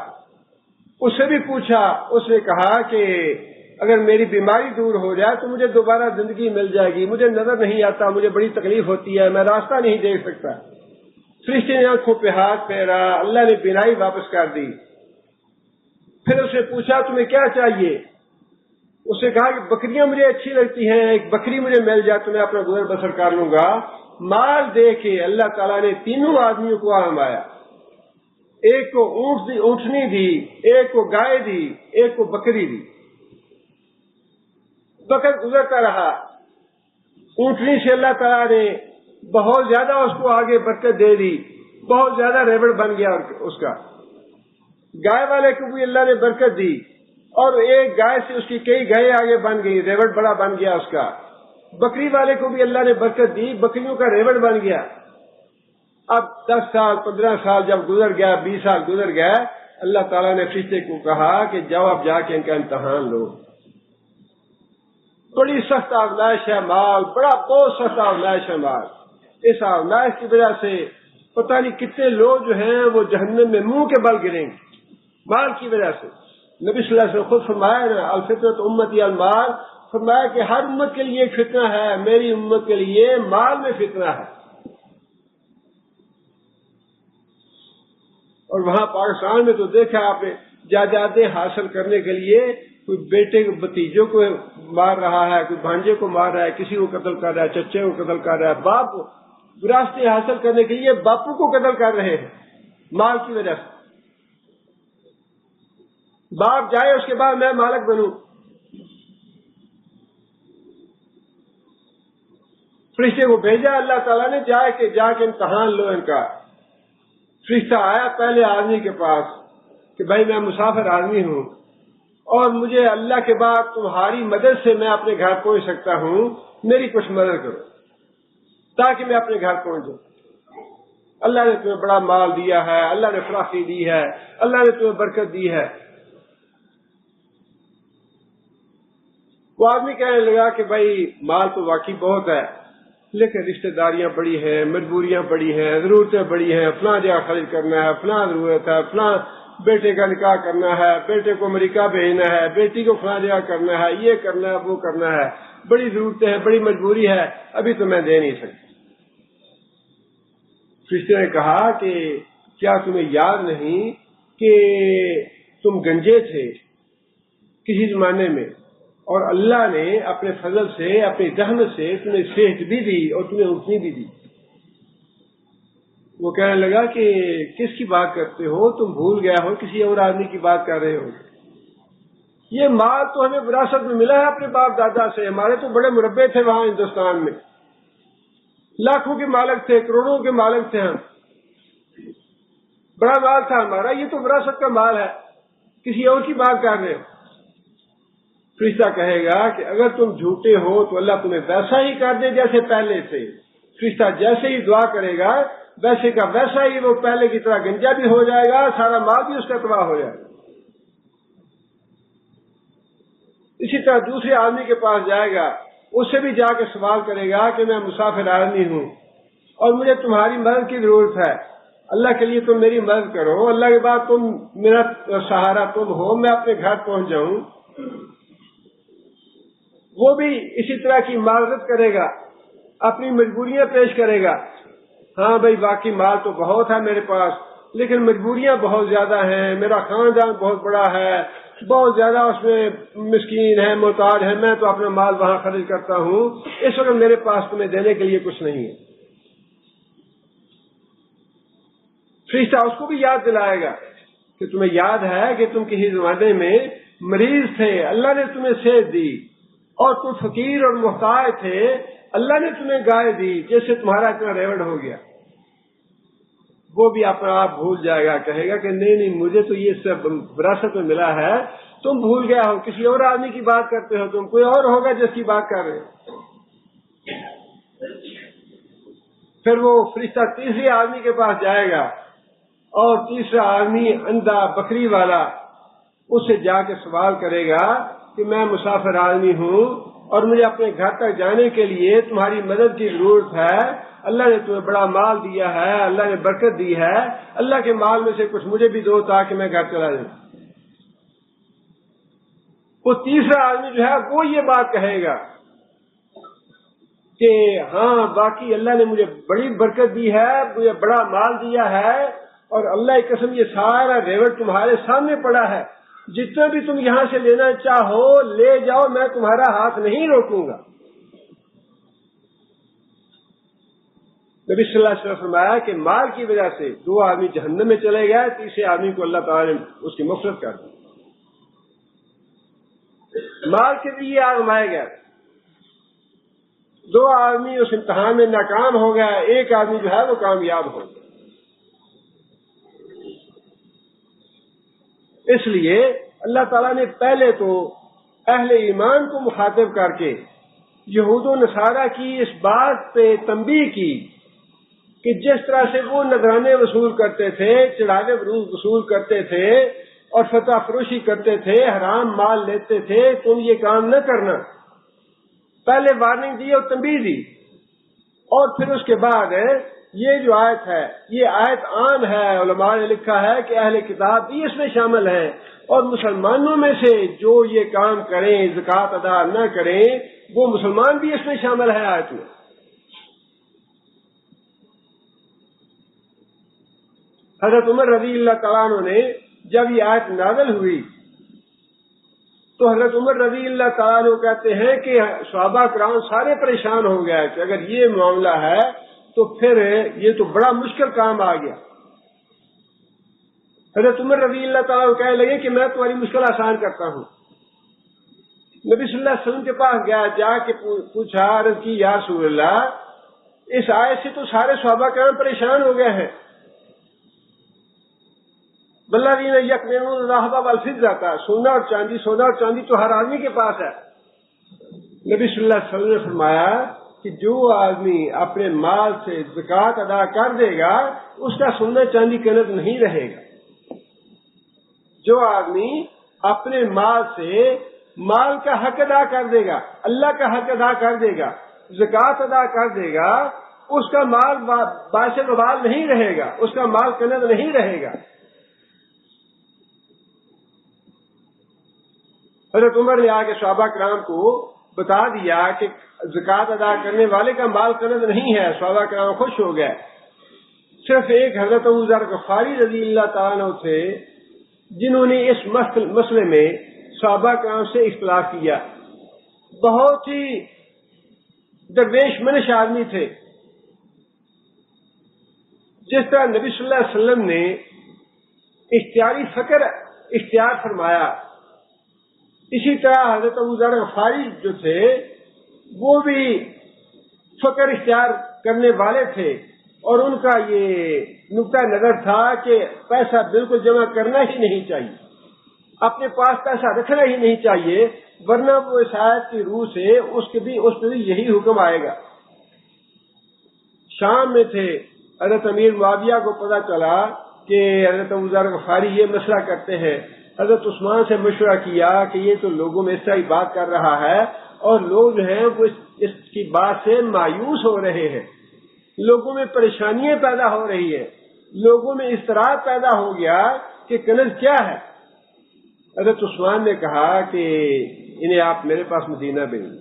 اس سے بھی پوچھا، اس نے کہا کہ اگر میری بیماری دور ہو جائے تو مجھے دوبارہ زندگی مل جائے گی، مجھے نظر نہیں آتا، مجھے بڑی تکلیف ہوتی ہے، میں راستہ نہیں دیکھ سکتا۔ فرشتے نے آنکھوں پہ ہاتھ پھیرا، اللہ نے بینائی واپس کر دی۔ پھر اس نے پوچھا تمہیں کیا چاہیے؟ اس نے کہا کہ بکریاں مجھے اچھی لگتی ہیں، ایک بکری مجھے مل جائے تو میں اپنا گزر بسر کر لوں گا۔ مال دے کے اللہ تعالیٰ نے تینوں آدمیوں کو آمایا، ایک کو اونٹنی دی، ایک کو گائے دی، ایک کو بکری دی۔ وقت گزرتا رہا، اونٹنی سے اللہ تعالیٰ نے بہت زیادہ اس کو آگے برکت دے دی، بہت زیادہ ریوڑ بن گیا اس کا۔ گائے والے کو بھی اللہ نے برکت دی، اور ایک گائے سے اس کی کئی گائے آگے بن گئی، ریوڑ بڑا بن گیا اس کا۔ بکری والے کو بھی اللہ نے برکت دی، بکریوں کا ریوڑ بن گیا۔ اب 10 سال 15 سال جب گزر گیا، 20 سال گزر گئے، اللہ تعالیٰ نے فرشتے کو کہا کہ جاؤ اب جا کے ان کا امتحان لو۔ بڑی سخت آزمائش ہے مال، بہت سخت آزمائش ہے مال۔ اس آزمائش کی وجہ سے پتہ نہیں کتنے لوگ جو ہیں وہ جہنم میں منہ کے بل گریں گے مال کی وجہ سے۔ نبی صلی اللہ علیہ وسلم خود فرمایا نا، الفطرۃ امتی المال، فرمایا کہ ہر امت کے لیے ایک فتنہ ہے، میری امت کے لیے مال میں فتنہ ہے۔ اور وہاں پاکستان میں تو دیکھا آپ نے، جائیدادیں حاصل کرنے کے لیے کوئی بیٹے کو بھتیجوں کو مار رہا ہے، کوئی بھانجے کو مار رہا ہے، کسی کو قتل کر رہا ہے، چچے کو قتل کر رہا ہے، باپ کو وراثتیں حاصل کرنے کے لیے باپو کو قتل کر رہے ہیں مال کی وجہ سے۔ باپ جائے اس کے بعد میں مالک بنوں۔ فرشتے کو بھیجا اللہ تعالیٰ نے، جا کے امتحان لو ان کا۔ فرشتہ آیا پہلے آدمی کے پاس کہ بھائی میں مسافر آدمی ہوں اور مجھے اللہ کے بعد تمہاری مدد سے میں اپنے گھر پہنچ سکتا ہوں، میری کچھ مدد کرو تاکہ میں اپنے گھر پہنچ جاؤں۔ اللہ نے تمہیں بڑا مال دیا ہے، اللہ نے فراخی دی ہے، اللہ نے تمہیں برکت دی ہے۔ وہ آدمی کہنے لگا کہ بھائی مال تو واقعی بہت ہے، لیکن رشتہ داریاں بڑی ہیں، مجبوریاں بڑی ہیں، ضرورتیں بڑی ہیں، فلاں جگہ خرچ کرنا ہے، فلاں ضرورت ہے، فلاں بیٹے کا نکاح کرنا ہے، بیٹے کو امریکہ بھیجنا ہے، بیٹی کو فلاں جگہ کرنا ہے، یہ کرنا ہے، وہ کرنا ہے، بڑی ضرورتیں ہیں، بڑی مجبوری ہے، ابھی تو میں دے نہیں سکتا۔ فرشتے نے کہا کہ کیا تمہیں یاد نہیں کہ تم گنجے تھے کسی زمانے میں، اور اللہ نے اپنے فضل سے، اپنی رحمت سے تمہیں صحت بھی دی اور تمہیں اٹھنی بھی دی۔ وہ کہنے لگا کہ کس کی بات کرتے ہو، تم بھول گیا ہو، کسی اور آدمی کی بات کر رہے ہو۔ یہ مال تو ہمیں وراثت میں ملا ہے اپنے باپ دادا سے، ہمارے تو بڑے مربے تھے وہاں ہندوستان میں، لاکھوں کے مالک تھے، کروڑوں کے مالک تھے ہم، بڑا مال تھا ہمارا، یہ تو وراثت کا مال ہے، کسی اور کی بات کر رہے ہو۔ فرشتہ کہے گا کہ اگر تم جھوٹے ہو تو اللہ تمہیں ویسا ہی کر دے جیسے پہلے سے۔ فرشتہ جیسے ہی دعا کرے گا ویسے کا ویسا ہی وہ پہلے کی طرح گنجا بھی ہو جائے گا، سارا مال بھی اس کا تباہ ہو جائے گا۔ اسی طرح دوسرے آدمی کے پاس جائے گا، اس سے بھی جا کے سوال کرے گا کہ میں مسافر آدمی ہوں اور مجھے تمہاری مدد کی ضرورت ہے، اللہ کے لیے تم میری مدد کرو، اللہ کے بعد تم میرا سہارا تم ہو، میں اپنے گھر پہنچ جاؤں۔ وہ بھی اسی طرح کی معذرت کرے گا، اپنی مجبوریاں پیش کرے گا، ہاں بھائی باقی مال تو بہت ہے میرے پاس لیکن مجبوریاں بہت زیادہ ہیں، میرا خاندان بہت بڑا ہے، بہت زیادہ اس میں مسکین ہے، محتاج ہے، میں تو اپنا مال وہاں خرچ کرتا ہوں، اس وقت میرے پاس تمہیں دینے کے لیے کچھ نہیں ہے۔ فرشتہ اس کو بھی یاد دلائے گا کہ تمہیں یاد ہے کہ تم کسی زمانے میں مریض تھے، اللہ نے تمہیں صحت دی، اور تم فقیر اور محتاج تھے، اللہ نے تمہیں گائے دی، جیسے تمہارا اتنا ریوڑ ہو گیا۔ وہ بھی اپنا آپ بھول جائے گا، کہے گا کہ نہیں مجھے تو یہ سب وراثت میں ملا ہے، تم بھول گیا ہو، کسی اور آدمی کی بات کرتے ہو، تم کوئی اور ہوگا جس کی بات کر رہے ہو۔ پھر وہ فرشتہ تیسرے آدمی کے پاس جائے گا اور تیسرا آدمی اندھا بکری والا اس سے جا کے سوال کرے گا کہ میں مسافر آدمی ہوں اور مجھے اپنے گھر تک جانے کے لیے تمہاری مدد کی ضرورت ہے، اللہ نے تمہیں بڑا مال دیا ہے، اللہ نے برکت دی ہے، اللہ کے مال میں سے کچھ مجھے بھی دو تاکہ میں گھر چلا جاؤں۔ وہ تیسرا آدمی جو ہے وہ یہ بات کہے گا کہ ہاں باقی اللہ نے مجھے بڑی برکت دی ہے، مجھے بڑا مال دیا ہے، اور اللہ کی قسم یہ سارا ریوٹ تمہارے سامنے پڑا ہے، جتنا بھی تم یہاں سے لینا چاہو لے جاؤ، میں تمہارا ہاتھ نہیں روکوں گا۔ نبی صلی اللہ علیہ وسلم نے فرمایا کہ مال کی وجہ سے دو آدمی جہنم میں چلے گئے، تیسرے آدمی کو اللہ تعالیٰ نے اس کی مغفرت کر دی۔ مال کے لیے آزمائے گئے، دو آدمی اس امتحان میں ناکام ہو گیا، ایک آدمی جو ہے وہ کامیاب ہو گیا۔ اس لیے اللہ تعالیٰ نے پہلے تو اہل ایمان کو مخاطب کر کے یہود و نصارہ کی اس بات پہ تنبیہ کی کہ جس طرح سے وہ نذرانے وصول کرتے تھے، چڑھاوے وصول کرتے تھے اور فتح فروشی کرتے تھے، حرام مال لیتے تھے، تم یہ کام نہ کرنا، پہلے وارننگ دی اور تنبیہ دی، اور پھر اس کے بعد یہ جو آیت ہے یہ آیت عام ہے، علماء نے لکھا ہے کہ اہل کتاب بھی اس میں شامل ہیں، اور مسلمانوں میں سے جو یہ کام کریں، زکوٰۃ ادا نہ کریں، وہ مسلمان بھی اس میں شامل ہے آیت میں۔ حضرت عمر رضی اللہ تعالیٰ عنہ نے جب یہ آیت نازل ہوئی تو حضرت عمر رضی اللہ تعالیٰ عنہ کہتے ہیں کہ صحابہ کرام سارے پریشان ہو گئے کہ اگر یہ معاملہ ہے تو پھر یہ تو بڑا مشکل کام آ گیا۔ حضرت عمر رضی اللہ تعالیٰ عنہ کہنے لگے کہ میں تمہاری مشکل آسان کرتا ہوں۔ نبی صلی اللہ علیہ وسلم کے پاس گیا، جا کے پوچھا، عرض کی یا رسول اللہ اس آیت سے تو سارے صحابہ کرام پریشان ہو گئے ہیں، والذین یکنزون الذھب والفضة، سونا اور چاندی تو ہر آدمی کے پاس ہے۔ نبی صلی اللہ علیہ وسلم نے فرمایا کہ جو آدمی اپنے مال سے زکوٰۃ ادا کر دے گا اس کا سونا چاندی کنز نہیں رہے گا۔ جو آدمی اپنے مال سے مال کا حق ادا کر دے گا، اللہ کا حق ادا کر دے گا، زکوٰۃ ادا کر دے گا، اس کا مال باعث وبال نہیں رہے گا، اس کا مال کنز نہیں رہے گا۔ حضرت عمر نے آ کے صحابہ کرام کو بتا دیا کہ زکوٰۃ ادا کرنے والے کا مال کنز نہیں ہے۔ صحابہ کرام خوش ہو گئے۔ صرف ایک حضرت ابو ذر غفاری رضی اللہ تعالیٰ عنہ تھے جنہوں نے اس مسئلے میں صحابہ کرام سے اختلاف کیا۔ بہت ہی درویش منش آدمی تھے۔ جس طرح نبی صلی اللہ علیہ وسلم نے اختیاری فکر اختیار فرمایا، اسی طرح حضرت ابو ذر غفاری جو تھے وہ بھی فکر اختیار کرنے والے تھے، اور ان کا یہ نقطہ نظر تھا کہ پیسہ بالکل جمع کرنا ہی نہیں چاہیے، اپنے پاس پیسہ رکھنا ہی نہیں چاہیے، ورنہ وہ اس آیت کی روح سے اس پہ بھی یہی حکم آئے گا۔ شام میں تھے، حضرت امیر معاویہ کو پتہ چلا کہ حضرت ابو ذر غفاری یہ مسئلہ کرتے ہیں۔ حضرت عثمان سے مشورہ کیا کہ یہ تو لوگوں میں اس طرح بات کر رہا ہے، اور لوگ جو ہیں وہ اس کی بات سے مایوس ہو رہے ہیں، لوگوں میں پریشانیاں پیدا ہو رہی ہے، لوگوں میں اضطراب پیدا ہو گیا کہ کنز کیا ہے۔ حضرت عثمان نے کہا کہ انہیں آپ میرے پاس مدینہ بھیجیں۔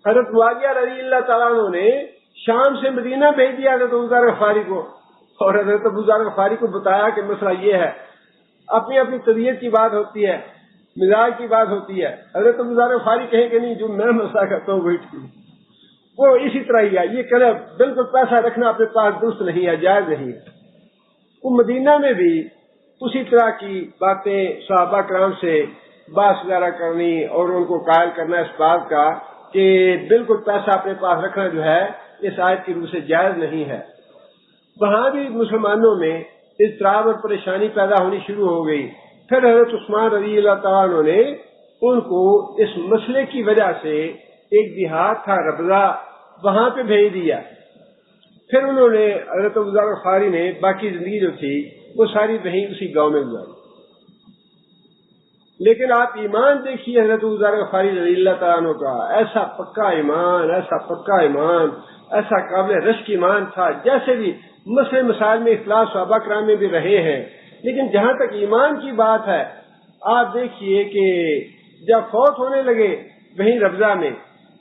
حضرت معاویہ رضی اللہ تعالیٰ عنہ نے شام سے مدینہ بھیج دیا حضرت ابو ذر غفاری کو، اور حضرت ابو ذر غفاری کو بتایا کہ مسئلہ یہ ہے۔ اپنی اپنی طبیعت کی بات ہوتی ہے، مزاج کی بات ہوتی ہے۔ حضرت ابو ذر غفاری کہیں کہ نہیں، جو میں مسئلہ کرتا ہوں وہی ٹھیک، وہ اسی طرح ہی ہے، یہ کرے بالکل پیسہ رکھنا اپنے پاس درست نہیں ہے، جائز نہیں ہے۔ وہ مدینہ میں بھی اسی طرح کی باتیں صحابہ کرام سے بحث وغیرہ کرنی اور ان کو قائل کرنا اس بات کا کہ بالکل پیسہ اپنے پاس رکھنا جو ہے اس آیت کی روح سے جائز نہیں ہے۔ وہاں بھی مسلمانوں میں اضطراب اور پریشانی پیدا ہونی شروع ہو گئی۔ پھر حضرت عثمان رضی اللہ تعالیٰ عنہ نے ان کو اس مسئلے کی وجہ سے ایک دیہات تھا ربضہ، وہاں پہ بھیج دیا۔ پھر انہوں نے حضرت ابو ذر غفاری نے باقی زندگی جو تھی وہ ساری وہیں اسی گاؤں میں گزاری۔ لیکن آپ ایمان دیکھیے حضرت ابو ذر غفاری رضی اللہ تعالیٰ عنہ کا، ایسا پکا ایمان، ایسا پکا ایمان، ایسا قابل رشک ایمان تھا. جیسے بھی مسئلے مسائل میں اختلاف صحابہ کرام میں بھی رہے ہیں، لیکن جہاں تک ایمان کی بات ہے، آپ دیکھیے کہ جب فوت ہونے لگے وہیں ربضہ میں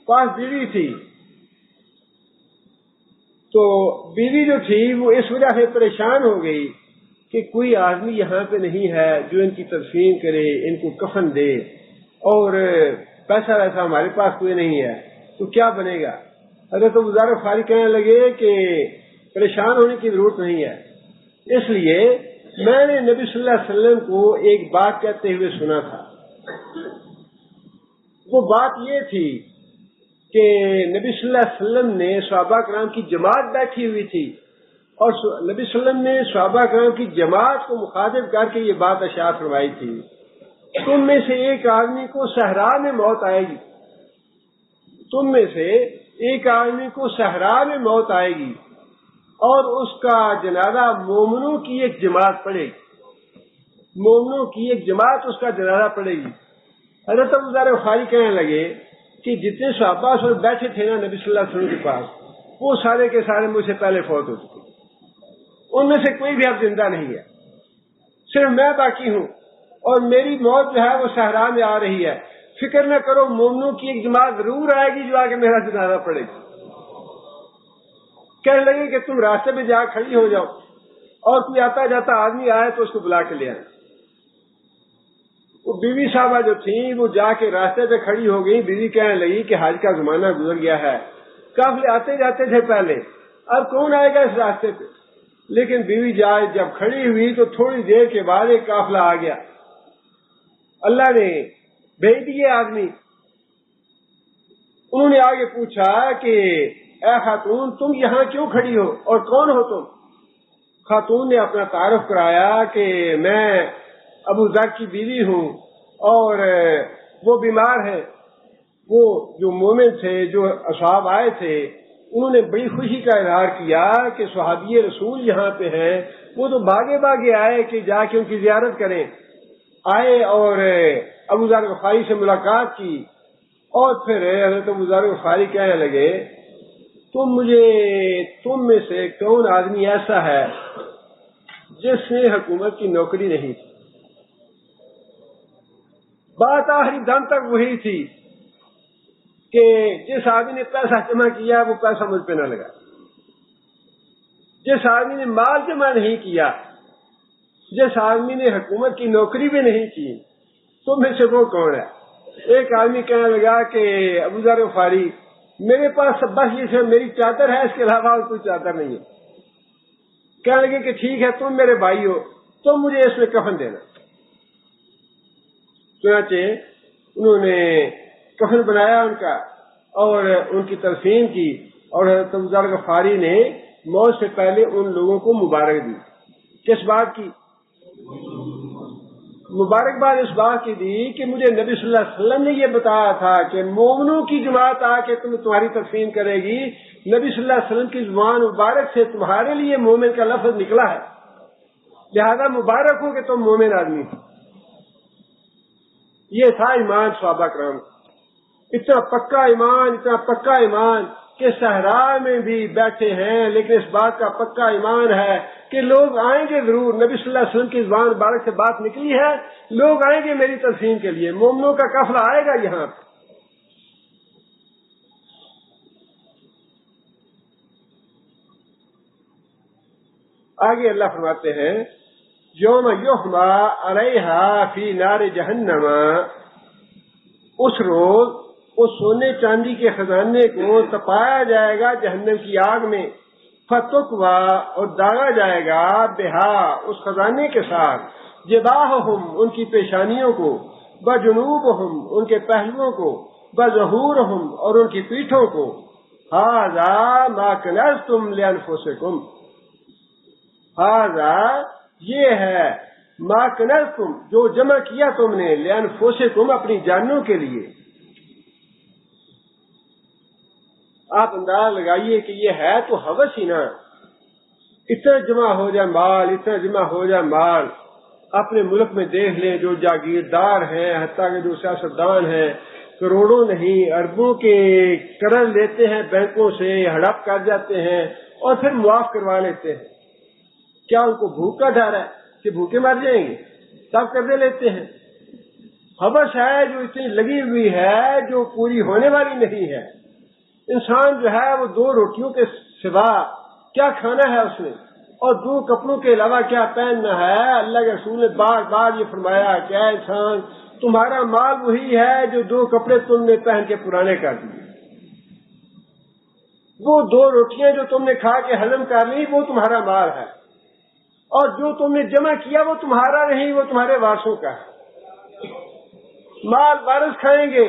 پاس بیوی تھی، تو بیوی جو تھی وہ اس وجہ سے پریشان ہو گئی کہ کوئی آدمی یہاں پہ نہیں ہے جو ان کی تدفین کرے، ان کو کفن دے، اور پیسہ ویسا ہمارے پاس کوئی نہیں ہے، تو کیا بنے گا؟ حضرت ابو ذر غفاری کہنے لگے کہ پریشان ہونے کی ضرورت نہیں ہے. اس لیے میں نے نبی صلی اللہ علیہ وسلم کو ایک بات کہتے ہوئے سنا تھا. وہ بات یہ تھی کہ نبی صلی اللہ علیہ وسلم نے صحابہ کرام کی جماعت بیٹھی ہوئی تھی، اور نبی صلی اللہ علیہ وسلم نے صحابہ کرام کی جماعت کو مخاطب کر کے یہ بات ارشاد فرمائی تھی، تم میں سے ایک آدمی کو صحرا میں موت آئے گی، تم میں سے ایک آدمی کو صحرا میں موت آئے گی، اور اس کا جنازہ مومنوں کی ایک جماعت پڑے گی، مومنوں کی ایک جماعت اس کا جنازہ پڑے گی. حضرت ابو ذر غفاری کہنے لگے کہ جتنے صحابہ اس وقت بیٹھے تھے نا نبی صلی اللہ علیہ وسلم کے پاس، وہ سارے کے سارے مجھ سے پہلے فوت ہو چکے، ان میں سے کوئی بھی اب زندہ نہیں ہے، صرف میں باقی ہوں، اور میری موت جو ہے وہ صحرا میں آ رہی ہے. فکر نہ کرو، مومنوں کی ایک جماعت ضرور آئے گی جو آگے میرا جنازہ پڑے گی. کہنے لگے کہ تم راستے پہ جا کھڑی ہو جاؤ، اور کوئی آتا جاتا آدمی آئے تو اس کو بلا کے لے آئے. وہ بیوی صاحبہ جو تھیں وہ جا کے راستے پہ کھڑی ہو گئی. بیوی کہنے لگی کہ حج کا زمانہ گزر گیا ہے، قافلے آتے جاتے تھے پہلے، اب کون آئے گا اس راستے پہ؟ لیکن بیوی جب کھڑی ہوئی تو تھوڑی دیر کے بعد ایک قافلہ آ گیا. اللہ نے بھیج دیے آدمی. انہوں نے آگے پوچھا کہ اے خاتون، تم یہاں کیوں کھڑی ہو اور کون ہو تم؟ خاتون نے اپنا تعارف کرایا کہ میں ابو ذر کی بیوی ہوں، اور وہ بیمار ہے. وہ جو مومن تھے، جو اصحاب آئے تھے، انہوں نے بڑی خوشی کا اظہار کیا کہ صحابی رسول یہاں پہ ہیں. وہ تو بھاگے بھاگے آئے کہ جا کے ان کی زیارت کریں. آئے اور ابو ذر غفاری سے ملاقات کی، اور پھر حضرت ابو ذر غفاری کہنے لگے تم میں سے کون آدمی ایسا ہے جس نے حکومت کی نوکری نہیں تھی؟ بات آخری دم تک وہی تھی کہ جس آدمی نے پیسہ جمع کیا وہ پیسہ مجھ پہ نہ لگا، جس آدمی نے مال جمع نہیں کیا، جس آدمی نے حکومت کی نوکری بھی نہیں کی، تم میں سے وہ کون ہے؟ ایک آدمی کہنے لگا کہ ابو ذر غفاری، میرے پاس بس یہ میری چادر ہے، اس کے علاوہ اور کوئی چادر نہیں ہے. کہنے لگے کہ ٹھیک ہے، تم میرے بھائی ہو، تم مجھے اس میں کفن دینا. چنانچہ انہوں نے کفن بنایا ان کا، اور ان کی تدفین کی، اور حضرت ابو ذر غفاری نے موت سے پہلے ان لوگوں کو مبارک دی. کس بات کی مبارکباد؟ اس بات کی دی کہ مجھے نبی صلی اللہ علیہ وسلم نے یہ بتایا تھا کہ مومنوں کی جماعت آ کے تمہاری تدفین کرے گی. نبی صلی اللہ علیہ وسلم کی زبان مبارک سے تمہارے لیے مومن کا لفظ نکلا ہے، لہذا مبارک ہو کہ تم مومن آدمی ہو. یہ تھا ایمان صحابہ کرام، اتنا پکا ایمان، اتنا پکا ایمان کہ صحرا میں بھی بیٹھے ہیں، لیکن اس بات کا پکا ایمان ہے کہ لوگ آئیں گے ضرور. نبی صلی اللہ علیہ وسلم کی زبان مبارک سے بات نکلی ہے، لوگ آئیں گے میری تدفین کے لیے، مومنوں کا قافلہ آئے گا یہاں. آگے اللہ فرماتے ہیں یوم یحما علیہا فی نار جہنم، اس روز اس سونے چاندی کے خزانے کو تپایا جائے گا جہنم کی آگ میں. فتقوا، اور داغا جائے گا، بہا، اس خزانے کے ساتھ، جباہہم، ان کی پیشانیوں کو، بجنوبہم، ان کے پہلوؤں کو، بظہورہم، اور ان کی پیٹھوں کو. ھذا ما کنزتم لانفسکم، ھذا، یہ ہے، ما کنزتم، جو جمع کیا تم نے، لانفسکم، اپنی جانوں کے لیے. آپ انداز لگائیے کہ یہ ہے تو ہوس ہی نا، اتنا جمع ہو جائے مال، اتنا جمع ہو جائے مال. اپنے ملک میں دیکھ لیں جو جاگیردار ہیں، حتیٰ کہ جو سیاستدان ہیں، کروڑوں نہیں اربوں کے قرض لیتے ہیں بینکوں سے، ہڑپ کر جاتے ہیں اور پھر معاف کروا لیتے ہیں۔ کیا ان کو بھوک کا ڈر ہے کہ بھوکے مر جائیں گے؟ تب قرضے لیتے ہیں۔ حبش ہے جو اتنی لگی ہوئی ہے جو پوری ہونے والی نہیں ہے۔ انسان جو ہے وہ 2 روٹیوں کے سوا کیا کھانا ہے اس نے، اور 2 کپڑوں کے علاوہ کیا پہننا ہے۔ اللہ کے رسول نے بار بار یہ فرمایا کہ اے انسان، تمہارا مال وہی ہے جو 2 کپڑے تم نے پہن کے پرانے کر دیے۔ وہ 2 روٹیاں جو تم نے کھا کے ہضم کر لی وہ تمہارا مال ہے، اور جو تم نے جمع کیا وہ تمہارا نہیں، وہ تمہارے وارثوں کا ہے۔ مال وارث کھائیں گے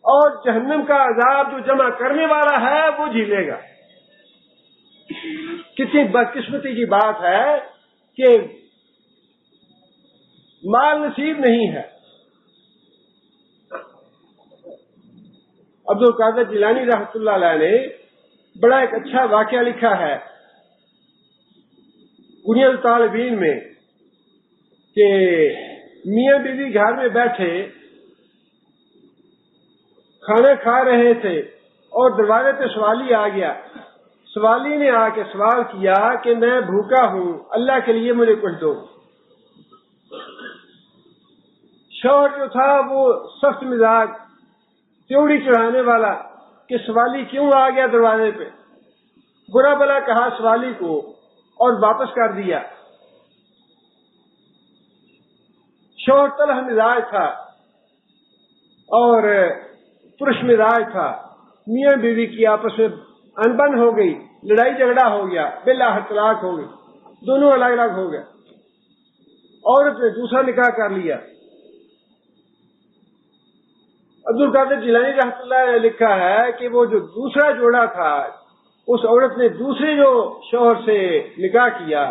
اور جہنم کا عذاب جو جمع کرنے والا ہے وہ جھیلے گا۔ کتنی بدقسمتی کی بات ہے کہ مال نصیب نہیں ہے۔ عبد القادر جیلانی رحمۃ اللہ علیہ نے بڑا ایک اچھا واقعہ لکھا ہے کنیہ الطالبین میں کہ میاں بیوی گھر میں بیٹھے کھانا کھا رہے تھے اور دروازے پہ سوالی آ گیا۔ سوالی نے آ کے سوال کیا کہ میں بھوکا ہوں، اللہ کے لیے مجھے کچھ دو۔ شوہر جو تھا وہ سخت مزاج، تیوڑی چڑھانے والا کہ سوالی کیوں آ گیا دروازے پہ، برا بلا کہا سوالی کو اور واپس کر دیا۔ شوہر تلخ مزاج تھا اور پرش مزاج تھا، میاں بیوی کی آپس میں انبن ہو گئی، لڑائی جھگڑا ہو گیا، بالآخر طلاق ہو گئی، دونوں الگ الگ ہو گئے۔ عورت نے دوسرا نکاح کر لیا۔ عبد القادر جیلانی رحمۃ اللہ نے لکھا ہے کہ وہ جو دوسرا جوڑا تھا، اس عورت نے دوسرے جو شوہر سے نکاح کیا،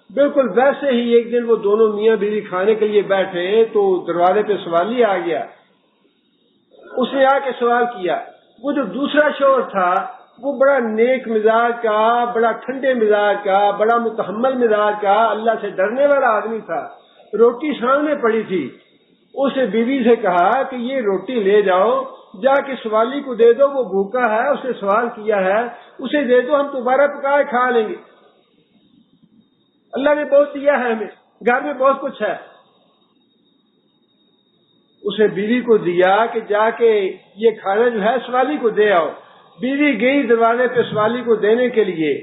بالکل ویسے ہی ایک دن وہ دونوں میاں بیوی کھانے کے لیے بیٹھے تو دروازے پہ سوالی آ گیا۔ اس نے آ کے سوال کیا۔ وہ جو دوسرا شوہر تھا وہ بڑا نیک مزاج کا، بڑا ٹھنڈے مزاج کا، بڑا متحمل مزاج کا، اللہ سے ڈرنے والا آدمی تھا۔ روٹی سامنے پڑی تھی، اس نے بیوی سے کہا کہ یہ روٹی لے جاؤ، جا کے سوالی کو دے دو، وہ بھوکا ہے، اس نے سوال کیا ہے، اسے دے دو، ہم دوبارہ پکائے کھا لیں گے۔ اللہ نے بہت دیا ہے ہمیں، گھر میں بہت کچھ ہے۔ اسے بیوی کو دیا کہ جا کے یہ کھانا جو ہے سوالی کو دے آؤ۔ بیوی گئی دروازے پہ سوالی کو دینے کے لیے،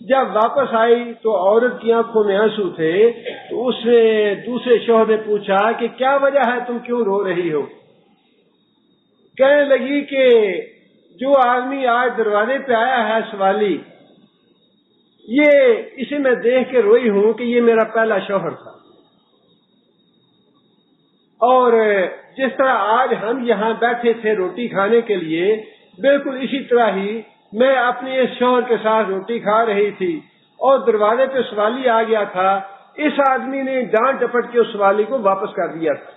جب واپس آئی تو عورت کی آنکھوں میں آنسو تھے، تو اس نے دوسرے شوہر نے پوچھا کہ کیا وجہ ہے، تم کیوں رو رہی ہو؟ کہنے لگی کہ جو آدمی آج دروازے پہ آیا ہے سوالی، اسے میں دیکھ کے روئی ہوں کہ یہ میرا پہلا شوہر تھا، اور جس طرح آج ہم یہاں بیٹھے تھے روٹی کھانے کے لیے، بالکل اسی طرح ہی میں اپنے اس شوہر کے ساتھ روٹی کھا رہی تھی اور دروازے پہ سوالی آ گیا تھا، اس آدمی نے ڈانٹ ڈپٹ کے اس سوالی کو واپس کر دیا تھا۔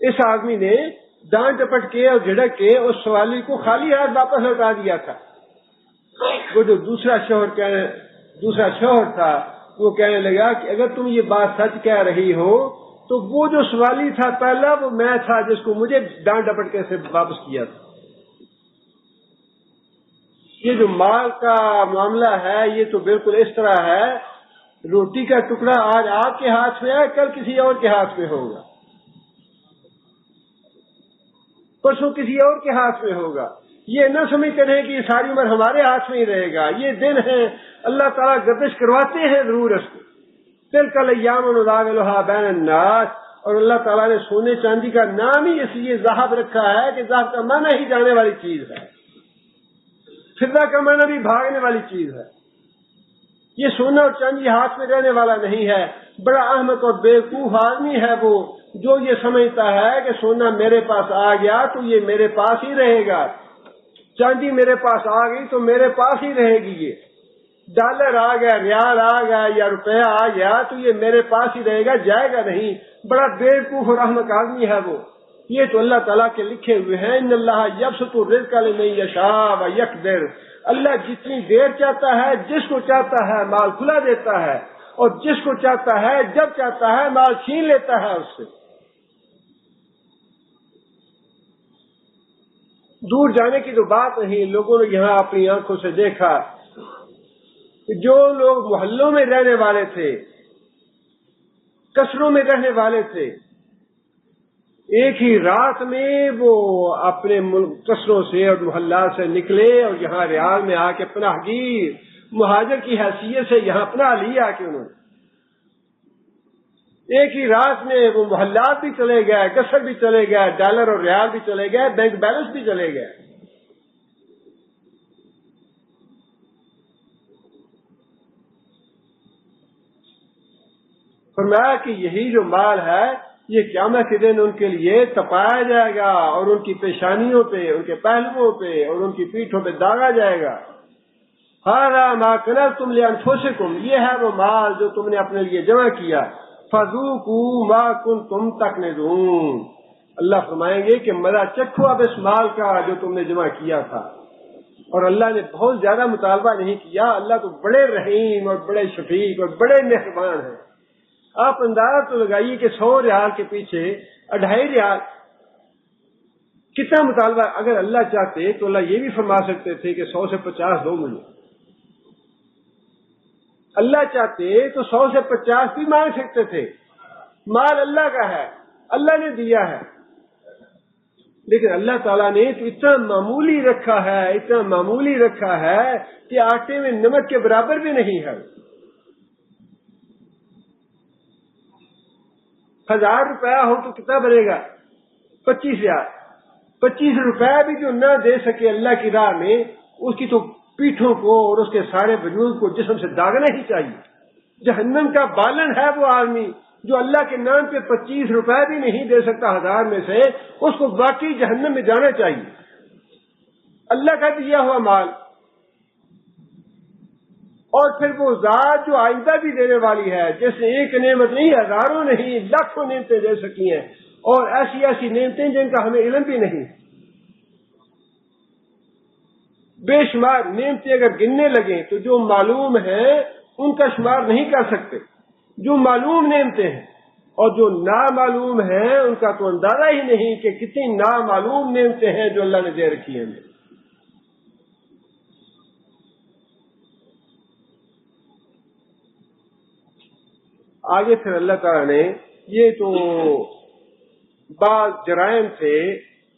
اس آدمی نے ڈانٹ ڈپٹ کے اور جھڑک کے اس سوالی کو خالی ہاتھ واپس لوٹا دیا تھا۔ وہ جو دوسرا شوہر تھا وہ کہنے لگا کہ اگر تم یہ بات سچ کہہ رہی ہو تو وہ جو سوالی تھا پہلا، وہ میں تھا جس کو مجھے ڈانٹ ڈپٹ کے سے واپس کیا تھا۔ یہ جو مال کا معاملہ ہے یہ تو بالکل اس طرح ہے، روٹی کا ٹکڑا آج آپ کے ہاتھ میں ہے، کل کسی اور کے ہاتھ میں ہوگا، پرسوں کسی اور کے ہاتھ میں ہوگا۔ یہ نہ سمجھتے رہے کہ یہ ساری عمر ہمارے ہاتھ میں ہی رہے گا، یہ دن ہے، اللہ تعالیٰ گردش کرواتے ہیں ضرور اس کو۔ تلک الایام نداولها بین الناس، اور اللہ تعالیٰ نے سونے چاندی کا نام ہی اس لیے ذهب رکھا ہے کہ ذهب کا معنی ہی جانے والی چیز ہے، فضہ کا معنی بھی بھاگنے والی چیز ہے۔ یہ سونا اور چاندی ہاتھ میں رہنے والا نہیں ہے۔ بڑا احمق اور بیوقوف آدمی ہے وہ جو یہ سمجھتا ہے کہ سونا میرے پاس آ گیا تو یہ میرے پاس ہی رہے گا، چاندی میرے پاس آ گئی تو میرے پاس ہی رہے گی، یہ ڈالر آ گیا، ریال آ گیا یا روپیہ آ گیا تو یہ میرے پاس ہی رہے گا، جائے گا نہیں۔ بڑا بیوقوف اور احمق آدمی ہے وہ۔ یہ تو اللہ تعالیٰ کے لکھے ہوئے ہیں، ان اللہ یبسط الرزق لمن یشاء ویقدر، اللہ جتنی دیر چاہتا ہے، جس کو چاہتا ہے مال کھلا دیتا ہے، اور جس کو چاہتا ہے جب چاہتا ہے مال چھین لیتا ہے اس سے۔ دور جانے کی تو بات نہیں، لوگوں نے یہاں اپنی آنکھوں سے دیکھا کہ جو لوگ محلوں میں رہنے والے تھے، قصروں میں رہنے والے تھے، ایک ہی رات میں وہ اپنے قصروں سے اور محلات سے نکلے اور یہاں ریاض میں آ کے پناہ گیر مہاجر کی حیثیت سے یہاں پناہ لی آ کے انہوں نے۔ ایک ہی رات میں وہ محلات بھی چلے گئے، قصر بھی چلے گئے، ڈالر اور ریال بھی چلے گئے، بینک بیلنس بھی چلے گئے۔ فرمایا کہ یہی جو مال ہے یہ قیامت کے دن ان کے لیے تپایا جائے گا، اور ان کی پیشانیوں پہ، ان کے پہلوؤں پہ اور ان کی پیٹھوں پہ داغا جائے گا۔ ہارا ما کنزتم لانفسکم، یہ ہے وہ مال جو تم نے اپنے لیے جمع کیا۔ فذوقوا ما کنتم تکنزون، اللہ فرمائیں گے کہ مزہ چکھو اب اس مال کا جو تم نے جمع کیا تھا۔ اور اللہ نے بہت زیادہ مطالبہ نہیں کیا، اللہ تو بڑے رحیم اور بڑے شفیق اور بڑے مہربان ہیں۔ آپ اندازہ تو لگائیے کہ 100 ریال کے پیچھے 2.5 ریال کتنا مطالبہ۔ اگر اللہ چاہتے تو اللہ یہ بھی فرما سکتے تھے کہ 100 سے 50 دو مجھے، اللہ چاہتے تو 100 سے 50 بھی مانگ سکتے تھے، مال اللہ کا ہے، اللہ نے دیا ہے، لیکن اللہ تعالیٰ نے تو اتنا معمولی رکھا ہے، اتنا معمولی رکھا ہے کہ آٹے میں نمک کے برابر بھی نہیں ہے۔ 1000 روپیہ ہو تو کتنا بنے گا؟ 25,000۔ 25 روپیہ بھی جو نہ دے سکے اللہ کی راہ میں، اس کی تو پیٹھوں کو اور اس کے سارے وجود کو جسم سے داغنا ہی چاہیے۔ جہنم کا بالن ہے وہ آدمی جو اللہ کے نام پہ 25 روپے بھی نہیں دے سکتا 1000 میں سے، اس کو باقی جہنم میں جانا چاہیے۔ اللہ کا دیا ہوا مال، اور پھر وہ ذات جو آئندہ بھی دینے والی ہے، جس نے ایک نعمت نہیں، ہزاروں نہیں، لاکھوں نعمتیں دے سکی ہیں، اور ایسی ایسی نعمتیں جن کا ہمیں علم بھی نہیں۔ بے شمار نعمتیں اگر گننے لگیں تو جو معلوم ہیں ان کا شمار نہیں کر سکتے، جو معلوم نعمتیں ہیں، اور جو نامعلوم ہیں ان کا تو اندازہ ہی نہیں کہ کتنی نامعلوم نعمتیں ہیں جو اللہ نے دے رکھی ہیں ہمیں۔ آگے پھر اللہ تعالیٰ نے یہ تو بعض جرائم تھے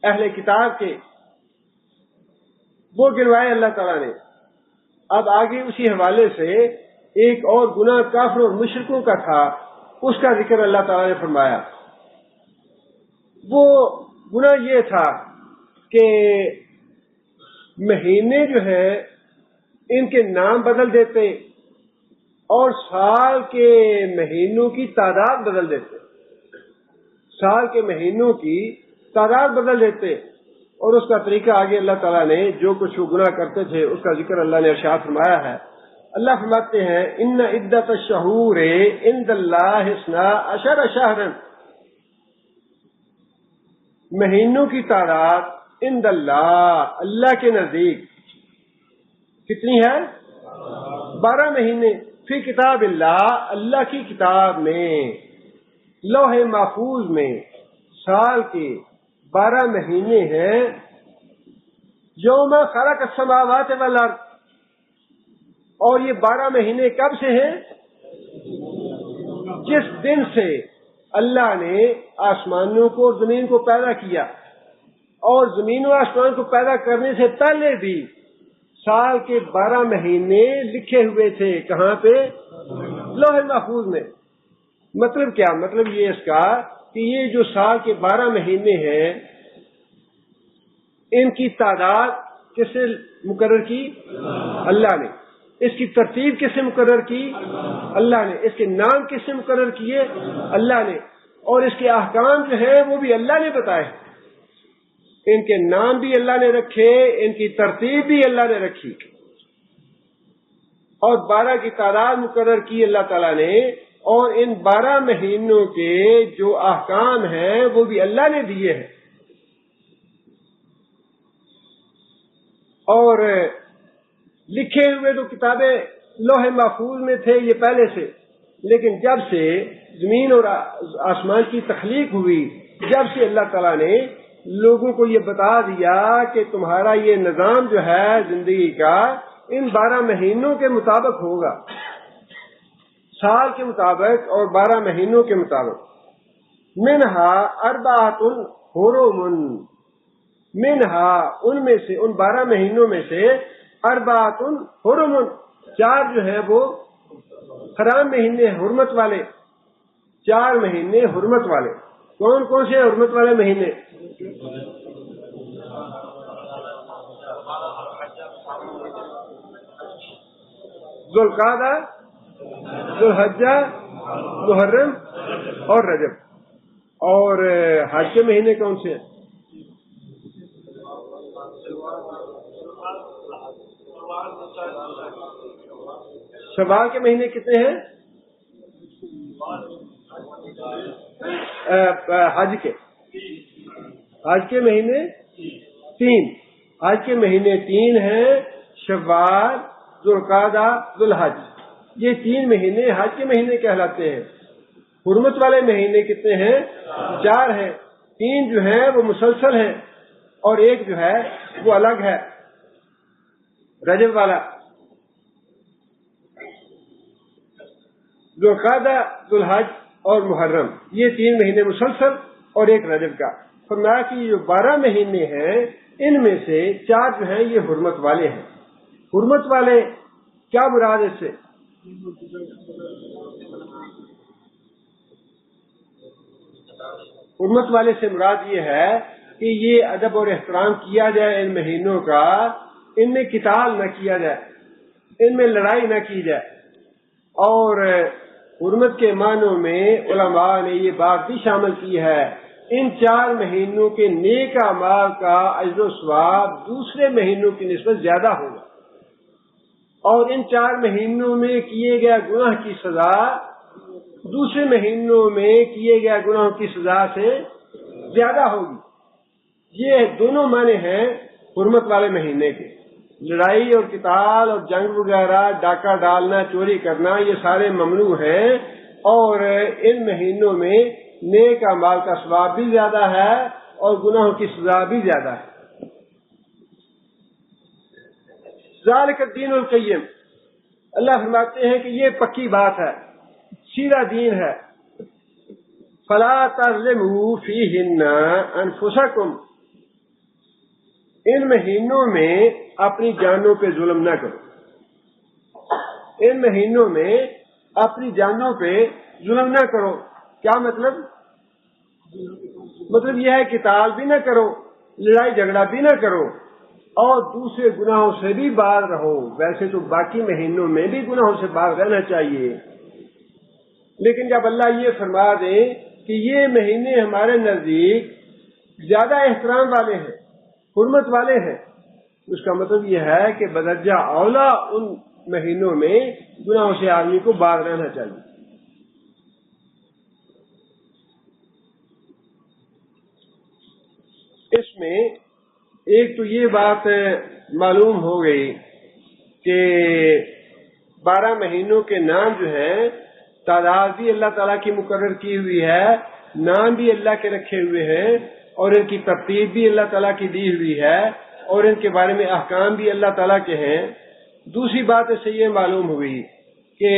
اہل کتاب کے، وہ گنوائے اللہ تعالیٰ نے۔ اب آگے اسی حوالے سے ایک اور گناہ کافر اور مشرکوں کا تھا، اس کا ذکر اللہ تعالیٰ نے فرمایا۔ وہ گناہ یہ تھا کہ مہینے جو ہے ان کے نام بدل دیتے اور سال کے مہینوں کی تعداد بدل دیتے، سال کے مہینوں کی تعداد بدل دیتے، اور اس کا طریقہ آگے اللہ تعالیٰ نے جو کچھ وہ گناہ کرتے تھے اس کا ذکر اللہ نے ارشاد فرمایا ہے۔ اللہ فرماتے ہیں ان عدت الشہور عند اللہ 12 شہرا، مہینوں کی تعداد عند اللہ، اللہ کے نزدیک کتنی ہے؟ 12 مہینے، فی کتاب اللہ، اللہ کی کتاب میں، لوح محفوظ میں سال کے 12 مہینے ہیں۔ یوم خلق السماوات والارض، اور یہ 12 مہینے کب سے ہیں؟ جس دن سے اللہ نے آسمانوں کو اور زمین کو پیدا کیا، اور زمین و آسمان کو پیدا کرنے سے پہلے بھی سال کے 12 مہینے لکھے ہوئے تھے۔ کہاں پہ؟ لوح محفوظ میں۔ مطلب کیا؟ مطلب یہ اس کا کہ یہ جو سال کے 12 مہینے ہیں ان کی تعداد کس نے مقرر کی؟ اللہ نے۔ اس کی ترتیب کس نے مقرر کی؟ اللہ نے۔ اس کے نام کس نے مقرر کیے؟ اللہ نے۔ اور اس کے احکام جو ہیں وہ بھی اللہ نے بتائے، ان کے نام بھی اللہ نے رکھے، ان کی ترتیب بھی اللہ نے رکھی، اور 12 کی تعداد مقرر کی اللہ تعالیٰ نے، اور ان 12 مہینوں کے جو احکام ہیں وہ بھی اللہ نے دیے ہیں۔ اور لکھے ہوئے تو کتابیں لوح محفوظ میں تھے یہ پہلے سے، لیکن جب سے زمین اور آسمان کی تخلیق ہوئی، جب سے اللہ تعالیٰ نے لوگوں کو یہ بتا دیا کہ تمہارا یہ نظام جو ہے زندگی کا ان 12 مہینوں کے مطابق ہوگا، سال کے مطابق اور 12 مہینوں کے مطابق۔ منہا اربعۃ حرم، منہا ان میں سے، ان 12 مہینوں میں سے، اربعۃ حرم 4 جو ہیں وہ حرام مہینے، حرمت والے 4 مہینے حرمت والے۔ کون کون سے حرمت والے مہینے؟ ذوالقعدہ، ذوالحجہ، محرم اور رجب۔ اور حج کے مہینے کون سے ہیں؟ شوال کے مہینے کتنے ہیں؟ حج کے مہینے 3، حج کے مہینے 3 ہیں، شوال، ذوالقعدہ، ذوالحج، یہ 3 مہینے حج کے مہینے کہلاتے ہیں۔ حرمت والے مہینے کتنے ہیں؟ 4 ہیں، 3 جو ہیں وہ مسلسل ہیں اور ایک جو ہے وہ الگ ہے، رجب والا۔ ذوالقعدہ، ذوالحج اور محرم، یہ 3 مہینے مسلسل اور ایک رجب کا۔ فرمایا کہ یہ 12 مہینے ہیں، ان میں سے 4 جو ہیں یہ حرمت والے ہیں۔ حرمت والے کیا مراد اس سے؟ حرمت والے سے مراد یہ ہے کہ یہ ادب اور احترام کیا جائے ان مہینوں کا، ان میں قتال نہ کیا جائے، ان میں لڑائی نہ کی جائے۔ اور حرمت کے معنوں میں علماء نے یہ بات بھی شامل کی ہے، ان 4 مہینوں کے نیک اعمال کا اجر و ثواب دوسرے مہینوں کی نسبت زیادہ ہوگا، اور ان 4 مہینوں میں کیے گئے گناہ کی سزا دوسرے مہینوں میں کیے گئے گناہوں کی سزا سے زیادہ ہوگی۔ یہ دونوں معنی ہیں حرمت والے مہینے کے۔ لڑائی اور قتال اور جنگ وغیرہ، ڈاکہ ڈالنا، چوری کرنا، یہ سارے ممنوع ہیں، اور ان مہینوں میں نیک اعمال کا ثواب بھی زیادہ ہے اور گناہوں کی سزا بھی زیادہ ہے۔ ذالک الدین القیم، اللہ فرماتے ہیں کہ یہ پکی بات ہے، سیدھا دین ہے۔ فلا تظلموا فیہن انفسکم، ان مہینوں میں اپنی جانوں پہ ظلم نہ کرو، ان مہینوں میں اپنی جانوں پہ ظلم نہ کرو۔ کیا مطلب؟ مطلب یہ ہے قتال بھی نہ کرو، لڑائی جھگڑا بھی نہ کرو، اور دوسرے گناہوں سے بھی باز رہو۔ ویسے تو باقی مہینوں میں بھی گناہوں سے باز رہنا چاہیے، لیکن جب اللہ یہ فرما دے کہ یہ مہینے ہمارے نزدیک زیادہ احترام والے ہیں، حرمت والے ہیں، اس کا مطلب یہ ہے کہ بدرجہ اولا ان مہینوں میں گناہوں سے آدمی کو باز رہنا چاہیے۔ اس میں ایک تو یہ بات معلوم ہو گئی کہ 12 مہینوں کے نام جو ہیں تعداد بھی اللہ تعالیٰ کی مقرر کی ہوئی ہے، نام بھی اللہ کے رکھے ہوئے ہیں، اور ان کی ترتیب بھی اللہ تعالیٰ کی دی ہوئی ہے، اور ان کے بارے میں احکام بھی اللہ تعالیٰ کے ہیں۔ دوسری بات اس سے یہ معلوم ہوئی کہ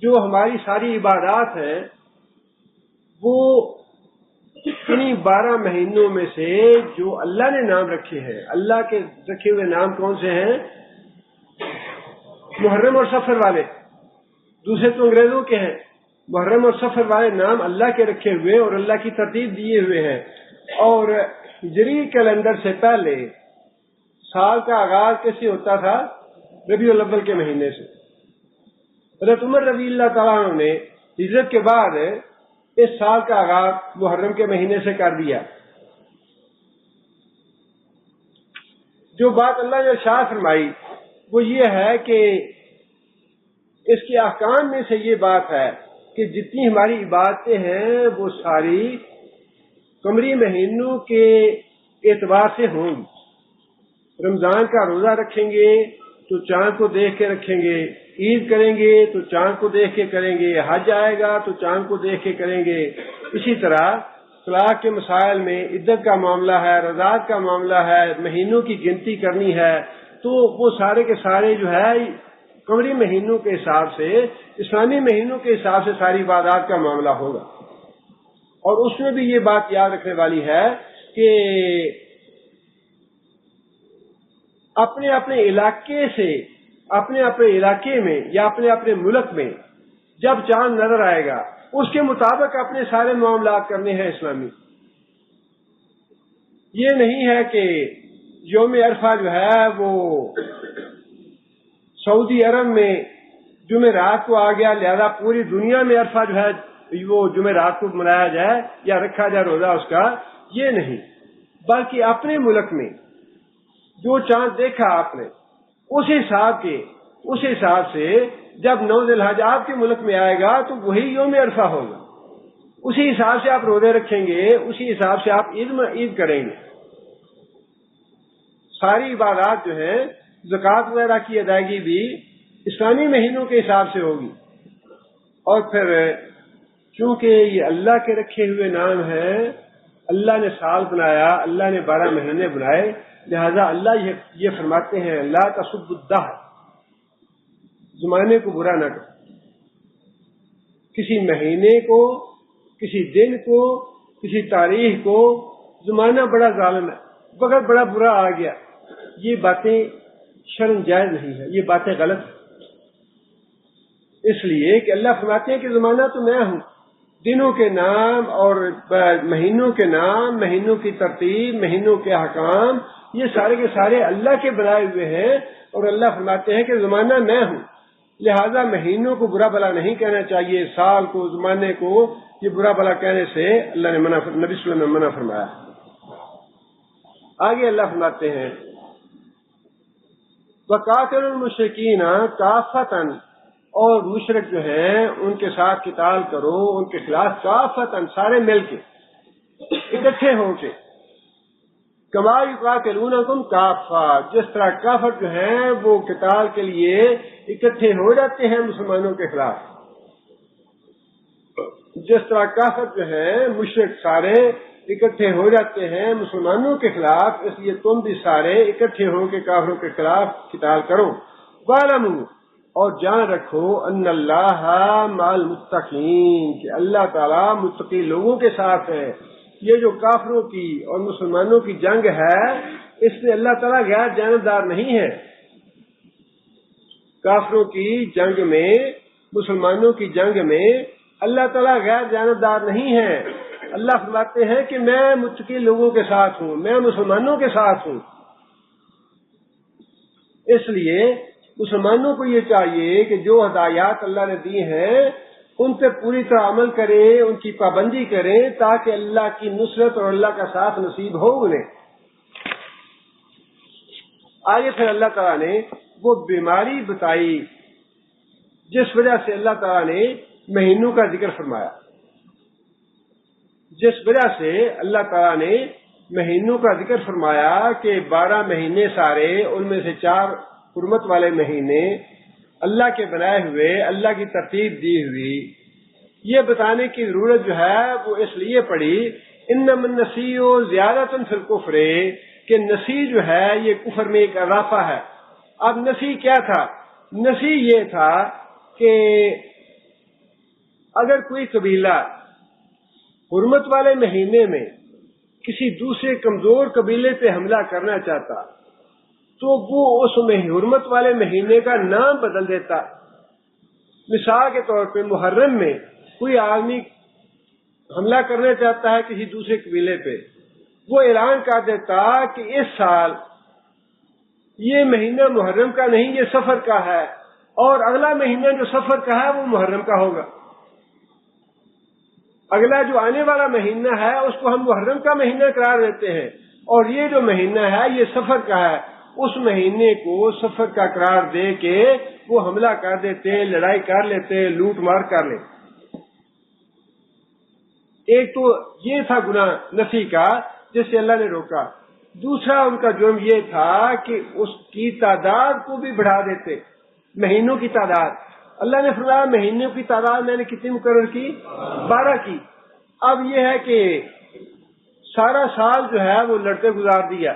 جو ہماری ساری عبادات ہیں وہ انہی 12 مہینوں میں سے جو اللہ نے نام رکھے ہیں، اللہ کے رکھے ہوئے نام کون سے ہیں؟ محرم اور صفر والے، دوسرے تو انگریزوں کے ہیں۔ محرم اور صفر والے نام اللہ کے رکھے ہوئے اور اللہ کی ترتیب دیے ہوئے ہیں، اور ہجری کیلنڈر سے پہلے سال کا آغاز کیسے ہوتا تھا؟ ربیع الاول کے مہینے سے۔ حضرت عمر رضی اللہ تعالیٰ عنہ نے ہجرت کے بعد اس سال کا آغاز محرم کے مہینے سے کر دیا۔ جو بات اللہ نے ارشاد فرمائی وہ یہ ہے کہ اس کے احکام میں سے یہ بات ہے کہ جتنی ہماری عبادتیں ہیں وہ ساری قمری مہینوں کے اعتبار سے ہوں گی، رمضان کا روزہ رکھیں گے تو چاند کو دیکھ کے رکھیں گے، عید کریں گے تو چاند کو دیکھ کے کریں گے، حج آئے گا تو چاند کو دیکھ کے کریں گے۔ اسی طرح طلاق کے مسائل میں عدت کا معاملہ ہے، رضاعت کا معاملہ ہے، مہینوں کی گنتی کرنی ہے، تو وہ سارے کے سارے جو ہے قمری مہینوں کے حساب سے، اسلامی مہینوں کے حساب سے ساری عبادات کا معاملہ ہوگا۔ اور اس میں بھی یہ بات یاد رکھنے والی ہے کہ اپنے اپنے علاقے سے، اپنے اپنے علاقے میں یا اپنے اپنے ملک میں جب چاند نظر آئے گا اس کے مطابق اپنے سارے معاملات کرنے ہیں اسلامی۔ یہ نہیں ہے کہ یوم عرفہ جو ہے وہ سعودی عرب میں جمعرات کو آ گیا، لہذا پوری دنیا میں عرفہ جو ہے وہ جمعرات کو منایا جائے یا رکھا جائے روزہ اس کا، یہ نہیں، بلکہ اپنے ملک میں جو چاند دیکھا آپ نے اس حساب سے جب 9 ذی الحجہ آپ کے ملک میں آئے گا تو وہی یوم عرفہ ہوگا، اسی حساب سے آپ روزے رکھیں گے، اسی حساب سے آپ عید کریں گے۔ ساری عبادات جو ہیں، زکوٰۃ وغیرہ کی ادائیگی بھی اسلامی مہینوں کے حساب سے ہوگی۔ اور پھر چونکہ یہ اللہ کے رکھے ہوئے نام ہیں، اللہ نے سال بنایا، اللہ نے 12 مہینے بنائے، لہذا اللہ یہ فرماتے ہیں لا تسبوا الدہر، زمانے کو برا نہ کرو، کسی مہینے کو، کسی دن کو، کسی تاریخ کو زمانہ بڑا ظالم ہے، وقت بڑا برا آ گیا، یہ باتیں شرم جائز نہیں ہے، یہ باتیں غلط ہیں۔ اس لیے کہ اللہ فرماتے ہیں کہ زمانہ تو میں ہوں، دنوں کے نام اور مہینوں کے نام، مہینوں کی ترتیب، مہینوں کے احکام، یہ سارے کے سارے اللہ کے بنائے ہوئے ہیں، اور اللہ فرماتے ہیں کہ زمانہ میں ہوں، لہذا مہینوں کو برا بلا نہیں کہنا چاہیے، سال کو، زمانے کو یہ برا بلا کہنے سے اللہ نے نبی صلی اللہ علیہ وسلم نے منع فرمایا۔ آگے اللہ فرماتے ہیں وَقَاتِلُوا الْمُشْرِكِينَ كَافَّةً، اور مشرک جو ہیں ان کے ساتھ قتال کرو، ان کے خلاف کافۃً، سارے مل کے، اکٹھے ہو کے، کما یقاتلونکم کافہ، جس طرح کافر جو ہیں وہ قتال کے لیے اکٹھے ہو جاتے ہیں مسلمانوں کے خلاف، جس طرح کافر جو ہیں مشرک سارے اکٹھے ہو جاتے ہیں مسلمانوں کے خلاف، اس لیے تم بھی سارے اکٹھے ہو کے کافروں کے خلاف قتال کرو۔ وَاعْلَمُوا، اور جان رکھو، ان اللہ مع المتقین، کہ اللہ تعالیٰ متقی لوگوں کے ساتھ ہے۔ یہ جو کافروں کی اور مسلمانوں کی جنگ ہے، اس میں اللہ تعالیٰ غیر جانبدار نہیں ہے۔ کافروں کی جنگ میں، مسلمانوں کی جنگ میں اللہ تعالیٰ غیر جانبدار نہیں ہے۔ اللہ فرماتے ہیں کہ میں متقی لوگوں کے ساتھ ہوں، میں مسلمانوں کے ساتھ ہوں۔ اس لیے مسلمانوں کو یہ چاہیے کہ جو ہدایات اللہ نے دی ہیں ان پہ پوری طرح عمل کریں، ان کی پابندی کریں، تاکہ اللہ کی نصرت اور اللہ کا ساتھ نصیب ہو انہیں۔ آگے پھر اللہ تعالیٰ نے وہ بیماری بتائی جس وجہ سے اللہ تعالیٰ نے مہینوں کا ذکر فرمایا، جس وجہ سے اللہ تعالیٰ نے مہینوں کا ذکر فرمایا کہ 12 مہینے سارے، ان میں سے 4 حرمت والے مہینے اللہ کے بنائے ہوئے، اللہ کی ترتیب دی ہوئی، یہ بتانے کی ضرورت جو ہے وہ اس لیے پڑی انما النسیء زیادۃ فی الکفر، کہ نسی جو ہے یہ کفر میں ایک اضافہ ہے۔ اب نسی کیا تھا؟ نسی یہ تھا کہ اگر کوئی قبیلہ حرمت والے مہینے میں کسی دوسرے کمزور قبیلے پہ حملہ کرنا چاہتا تو وہ اس میں حرمت والے مہینے کا نام بدل دیتا۔ مثال کے طور پہ محرم میں کوئی آدمی حملہ کرنا چاہتا ہے کسی دوسرے قبیلے پہ، وہ اعلان کر دیتا کہ اس سال یہ مہینہ محرم کا نہیں، یہ سفر کا ہے، اور اگلا مہینہ جو سفر کا ہے وہ محرم کا ہوگا۔ اگلا جو آنے والا مہینہ ہے اس کو ہم محرم کا مہینہ قرار دیتے ہیں، اور یہ جو مہینہ ہے یہ سفر کا ہے، اس مہینے کو سفر کا قرار دے کے وہ حملہ کر دیتے، لڑائی کر لیتے، لوٹ مار کر لیتے۔ ایک تو یہ تھا گناہ نفی کا جس سے اللہ نے روکا۔ دوسرا ان کا جرم یہ تھا کہ اس کی تعداد کو بھی بڑھا دیتے، مہینوں کی تعداد۔ اللہ نے فرمایا مہینوں کی تعداد میں نے کتنی مقرر کی؟ 12 کی۔ اب یہ ہے کہ سارا سال جو ہے وہ لڑتے گزار دیا،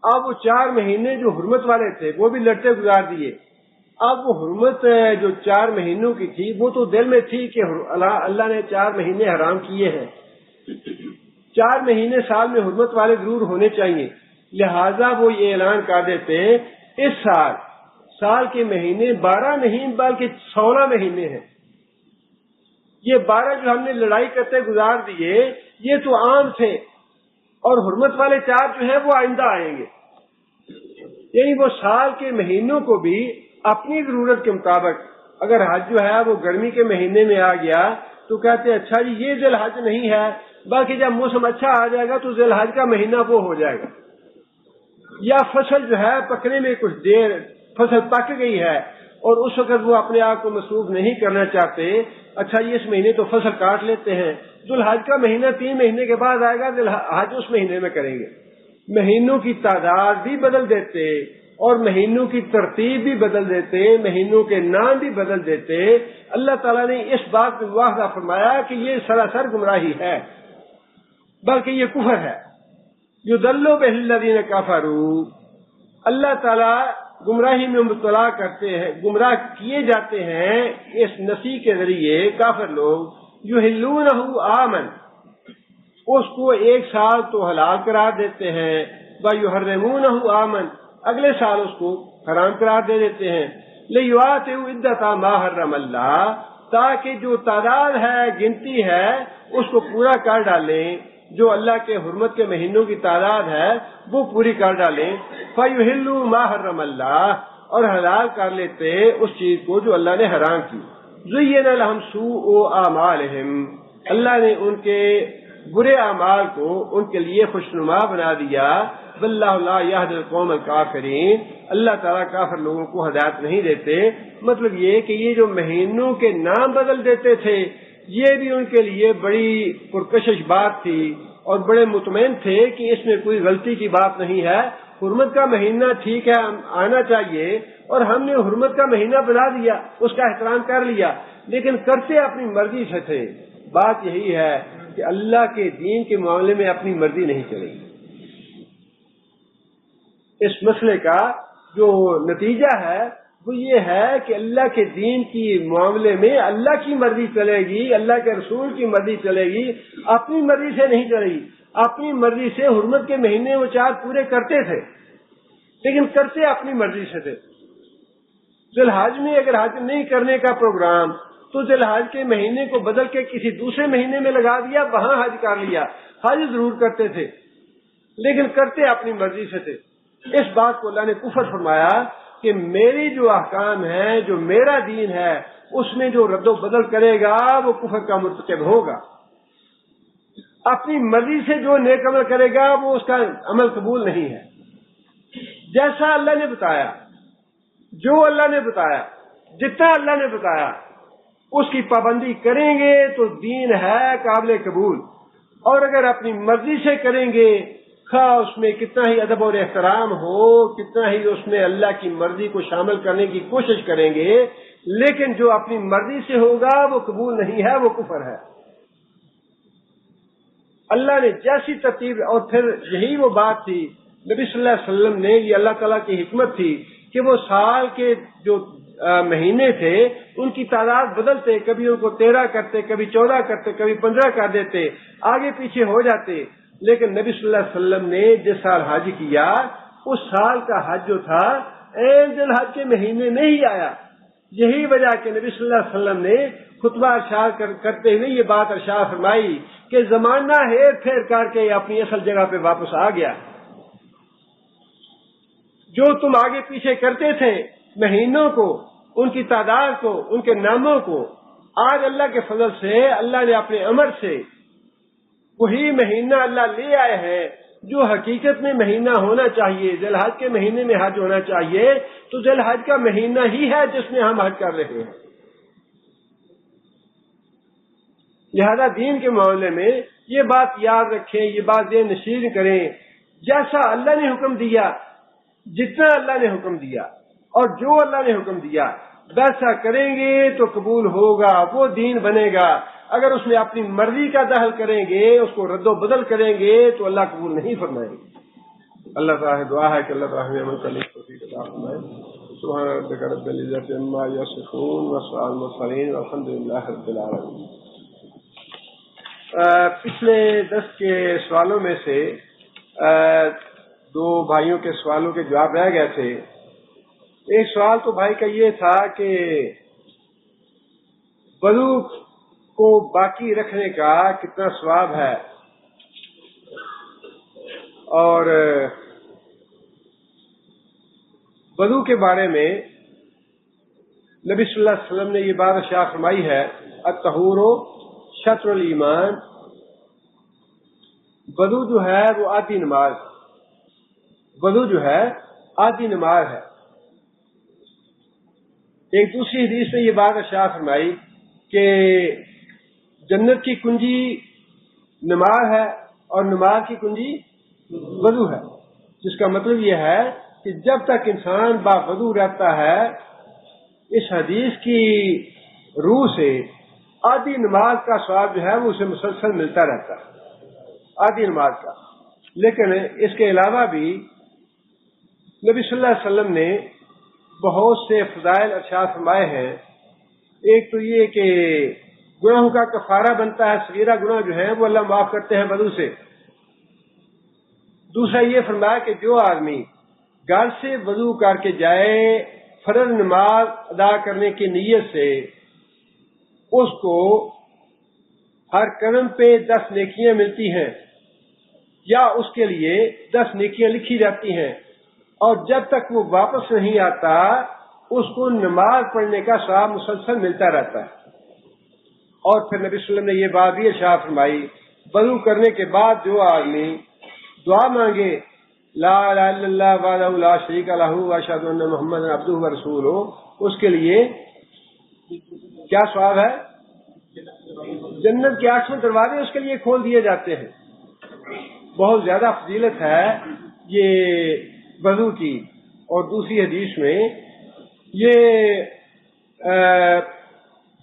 اب وہ 4 مہینے جو حرمت والے تھے وہ بھی لڑتے گزار دیے۔ اب وہ حرمت جو 4 مہینوں کی تھی وہ تو دل میں تھی کہ اللہ نے 4 مہینے حرام کیے ہیں، 4 مہینے سال میں حرمت والے ضرور ہونے چاہیے، لہذا وہ یہ اعلان کر دیتے ہیں اس سال کے مہینے 12 نہیں بلکہ 16 مہینے ہیں۔ یہ 12 جو ہم نے لڑائی کرتے گزار دیے یہ تو عام تھے، اور حرمت والے 4 جو ہیں وہ آئندہ آئیں گے۔ یعنی وہ سال کے مہینوں کو بھی اپنی ضرورت کے مطابق، اگر حج جو ہے وہ گرمی کے مہینے میں آ گیا تو کہتے ہیں اچھا جی یہ ذی الحج نہیں ہے، باقی جب موسم اچھا آ جائے گا تو ذی الحج کا مہینہ وہ ہو جائے گا۔ یا فصل جو ہے پکنے میں کچھ دیر، فصل پک گئی ہے اور اس وقت وہ اپنے آپ کو مصروف نہیں کرنا چاہتے، اچھا یہ اس مہینے تو فصل کاٹ لیتے ہیں، ذو الحج کا مہینہ 3 مہینے کے بعد آئے گا، ذی الحج اس مہینے میں کریں گے۔ مہینوں کی تعداد بھی بدل دیتے اور مہینوں کی ترتیب بھی بدل دیتے، مہینوں کے نام بھی بدل دیتے۔ اللہ تعالیٰ نے اس بات میں واضح فرمایا کہ یہ سراسر گمراہی ہے، بلکہ یہ کفر ہے۔ یضل بہ الذین کفروا، اللہ تعالیٰ گمراہی میں مبتلا کرتے ہیں، گمراہ کیے جاتے ہیں اس نسی کے ذریعے کافر لوگ، یحلونہ عاما، اس کو 1 سال تو حلال قرار دیتے ہیں، ویحرمونہ عاما، اگلے سال اس کو حرام قرار دے دیتے ہیں، لیواطئوا عدۃ ما حرم اللہ، تاکہ جو تعداد ہے، گنتی ہے، اس کو پورا کر ڈالیں، جو اللہ کے حرمت کے مہینوں کی تعداد ہے وہ پوری کر ڈالیں، فَيُحِلُّوا مَا حَرَّمَ اللَّهُ، اور حلال کر لیتے اس چیز کو جو اللہ نے حرام کی۔ زُيِّنَ لَهُمْ سُوءُ أَعْمَالِهِمْ، اللہ نے ان کے برے اعمال کو ان کے لیے خوشنما بنا دیا، وَاللَّهُ لَا يَهْدِي الْقَوْمَ الْكَافِرِينَ، اللہ تعالیٰ کافر لوگوں کو ہدایت نہیں دیتے۔ مطلب یہ کہ یہ جو مہینوں کے نام بدل دیتے تھے یہ بھی ان کے لیے بڑی پرکشش بات تھی، اور بڑے مطمئن تھے کہ اس میں کوئی غلطی کی بات نہیں ہے، حرمت کا مہینہ ٹھیک ہے آنا چاہیے، اور ہم نے حرمت کا مہینہ بنا دیا، اس کا احترام کر لیا، لیکن کرتے اپنی مرضی سے تھے۔ بات یہی ہے کہ اللہ کے دین کے معاملے میں اپنی مرضی نہیں چلے گی۔ اس مسئلے کا جو نتیجہ ہے وہ یہ ہے کہ اللہ کے دین کی معاملے میں اللہ کی مرضی چلے گی، اللہ کے رسول کی مرضی چلے گی، اپنی مرضی سے نہیں چلے گی۔ اپنی مرضی سے حرمت کے مہینے وہ 4 پورے کرتے تھے، لیکن کرتے اپنی مرضی سے تھے۔ ذی الحج میں اگر حج نہیں کرنے کا پروگرام تو ذی الحج کے مہینے کو بدل کے کسی دوسرے مہینے میں لگا دیا، وہاں حج کر لیا، حج ضرور کرتے تھے لیکن کرتے اپنی مرضی سے تھے۔ اس بات کو اللہ نے کفر فرمایا کہ میری جو احکام ہیں، جو میرا دین ہے، اس میں جو رد و بدل کرے گا وہ کفر کا مرتکب ہوگا۔ اپنی مرضی سے جو نیک عمل کرے گا وہ اس کا عمل قبول نہیں ہے۔ جیسا اللہ نے بتایا، جو اللہ نے بتایا، جتنا اللہ نے بتایا اس کی پابندی کریں گے تو دین ہے قابل قبول، اور اگر اپنی مرضی سے کریں گے، خواہ اس میں کتنا ہی ادب اور احترام ہو، کتنا ہی اس میں اللہ کی مرضی کو شامل کرنے کی کوشش کریں گے، لیکن جو اپنی مرضی سے ہوگا وہ قبول نہیں ہے، وہ کفر ہے۔ اللہ نے جیسی ترتیب، اور پھر یہی وہ بات تھی نبی صلی اللہ علیہ وسلم نے، یہ اللہ تعالیٰ کی حکمت تھی کہ وہ سال کے جو مہینے تھے ان کی تعداد بدلتے، کبھی ان کو 13 کرتے، کبھی 14 کرتے، کبھی 15 کر دیتے، آگے پیچھے ہو جاتے، لیکن نبی صلی اللہ علیہ وسلم نے جس سال حج کیا اس سال کا حج جو تھا عین ذی الحج کے مہینے میں ہی آیا۔ یہی وجہ کہ نبی صلی اللہ علیہ وسلم نے خطبہ ارشاد کرتے ہوئے یہ بات ارشاد فرمائی کہ زمانہ ہیر پھیر کر کے اپنی اصل جگہ پہ واپس آ گیا۔ جو تم آگے پیچھے کرتے تھے مہینوں کو، ان کی تعداد کو، ان کے ناموں کو، آج اللہ کے فضل سے اللہ نے اپنے امر سے وہی مہینہ اللہ لے آئے ہیں جو حقیقت میں مہینہ ہونا چاہیے، ذی الحج کے مہینے میں حج ہونا چاہیے، تو ذی الحج کا مہینہ ہی ہے جس میں ہم حج کر رہے ہیں۔ لہذا دین کے معاملے میں یہ بات یاد رکھیں، یہ بات ذہن نشین کریں جیسا اللہ نے حکم دیا، جتنا اللہ نے حکم دیا اور جو اللہ نے حکم دیا ویسا کریں گے تو قبول ہوگا، وہ دین بنے گا۔ اگر اس میں اپنی مرضی کا دخل کریں گے، اس کو رد و بدل کریں گے تو اللہ قبول نہیں فرمائیں گے۔ اللہ تعالیٰ دعا ہے کہ اللہ تعالیٰ ہمیں عمل کرنے کی توفیق عطا فرمائے۔ سبحان ربک رب العزت عما یصفون وسلام علی المرسلین والحمد للہ رب العالمین۔ پچھلے 10 کے سوالوں میں سے 2 بھائیوں کے سوالوں کے جواب رہ گئے تھے۔ ایک سوال تو بھائی کا یہ تھا کہ وضو کو باقی رکھنے کا کتنا ثواب ہے، اور وضو کے بارے میں نبی صلی اللہ علیہ وسلم نے یہ بات ارشاد فرمائی ہے، الطہور شطر الایمان، وضو جو ہے وہ آدھی نماز، وضو جو ہے آدھی نماز ہے۔ ایک دوسری حدیث میں یہ بات ارشاد فرمائی کہ جنت کی کنجی نماز ہے اور نماز کی کنجی وضو ہے، جس کا مطلب یہ ہے کہ جب تک انسان باوضو رہتا ہے، اس حدیث کی روح سے آدھی نماز کا ثواب جو ہے وہ اسے مسلسل ملتا رہتا ہے، آدھی نماز کا۔ لیکن اس کے علاوہ بھی نبی صلی اللہ علیہ وسلم نے بہت سے فضائل ارشاد فرمائے ہیں۔ ایک تو یہ کہ گناہوں کا کفارہ بنتا ہے، صغیرہ گناہ جو ہیں وہ اللہ معاف کرتے ہیں وضو سے۔ دوسرا یہ فرمایا کہ جو آدمی گھر سے وضو کر کے جائے فرض نماز ادا کرنے کی نیت سے، اس کو ہر قدم پہ 10 نیکیاں ملتی ہیں، یا اس کے لیے 10 نیکیاں لکھی جاتی ہیں، اور جب تک وہ واپس نہیں آتا اس کو نماز پڑھنے کا ثواب مسلسل ملتا رہتا ہے۔ اور پھر نبی صلی اللہ علیہ وسلم نے یہ بات بھی ارشاد فرمائی، وضو کرنے کے بعد جو آدمی دعا مانگے لا الہ الا اللہ وحدہ لا شریک لہ واشہد ان محمدا عبدہ ورسولہ، اس کے لیے کیا ثواب ہے؟ جنت کے 8 دروازے اس کے لیے کھول دیے جاتے ہیں۔ بہت زیادہ فضیلت ہے یہ وضو کی۔ اور دوسری حدیث میں یہ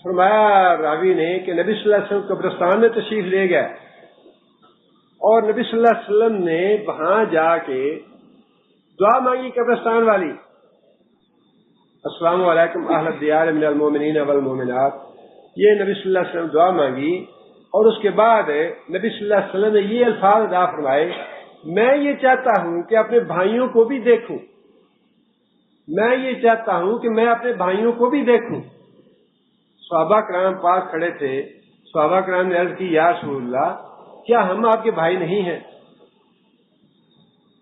فرمایا راوی نے کہ نبی صلی اللہ علیہ وسلم قبرستان میں تشریف لے گئے، اور نبی صلی اللہ علیہ وسلم نے وہاں جا کے دعا مانگی قبرستان والی، السلام علیکم اہل الدیار من المؤمنین والمؤمنات، یہ نبی صلی اللہ علیہ وسلم دعا مانگی۔ اور اس کے بعد نبی صلی اللہ علیہ وسلم نے یہ الفاظ ادا فرمائے، میں یہ چاہتا ہوں کہ اپنے بھائیوں کو بھی دیکھوں، میں یہ چاہتا ہوں کہ میں اپنے بھائیوں کو بھی دیکھوں۔ صحابہ کرام پاس کھڑے تھے، صحابہ کرام نے عرض کی یا رسول اللہ کیا ہم آپ کے بھائی نہیں ہیں؟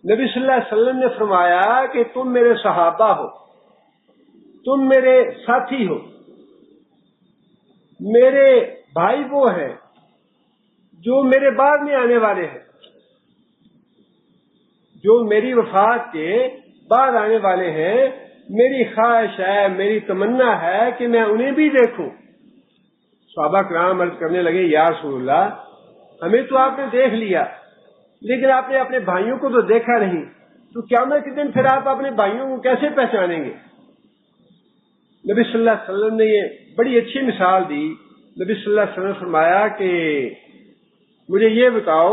نبی صلی اللہ علیہ وسلم نے فرمایا کہ تم میرے صحابہ ہو، تم میرے ساتھی ہو، میرے بھائی وہ ہیں جو میرے بعد میں آنے والے ہیں، جو میری وفات کے بعد آنے والے ہیں۔ میری خواہش ہے، میری تمنا ہے کہ میں انہیں بھی دیکھوں۔ صحابہ کرام عرض کرنے لگے یا رسول اللہ ہمیں تو آپ نے دیکھ لیا، لیکن آپ نے اپنے بھائیوں کو تو دیکھا نہیں، تو قیامت کے دن پھر آپ اپنے بھائیوں کو کیسے پہچانیں گے؟ نبی صلی اللہ علیہ وسلم نے یہ بڑی اچھی مثال دی۔ نبی صلی اللہ علیہ وسلم نے فرمایا کہ مجھے یہ بتاؤ،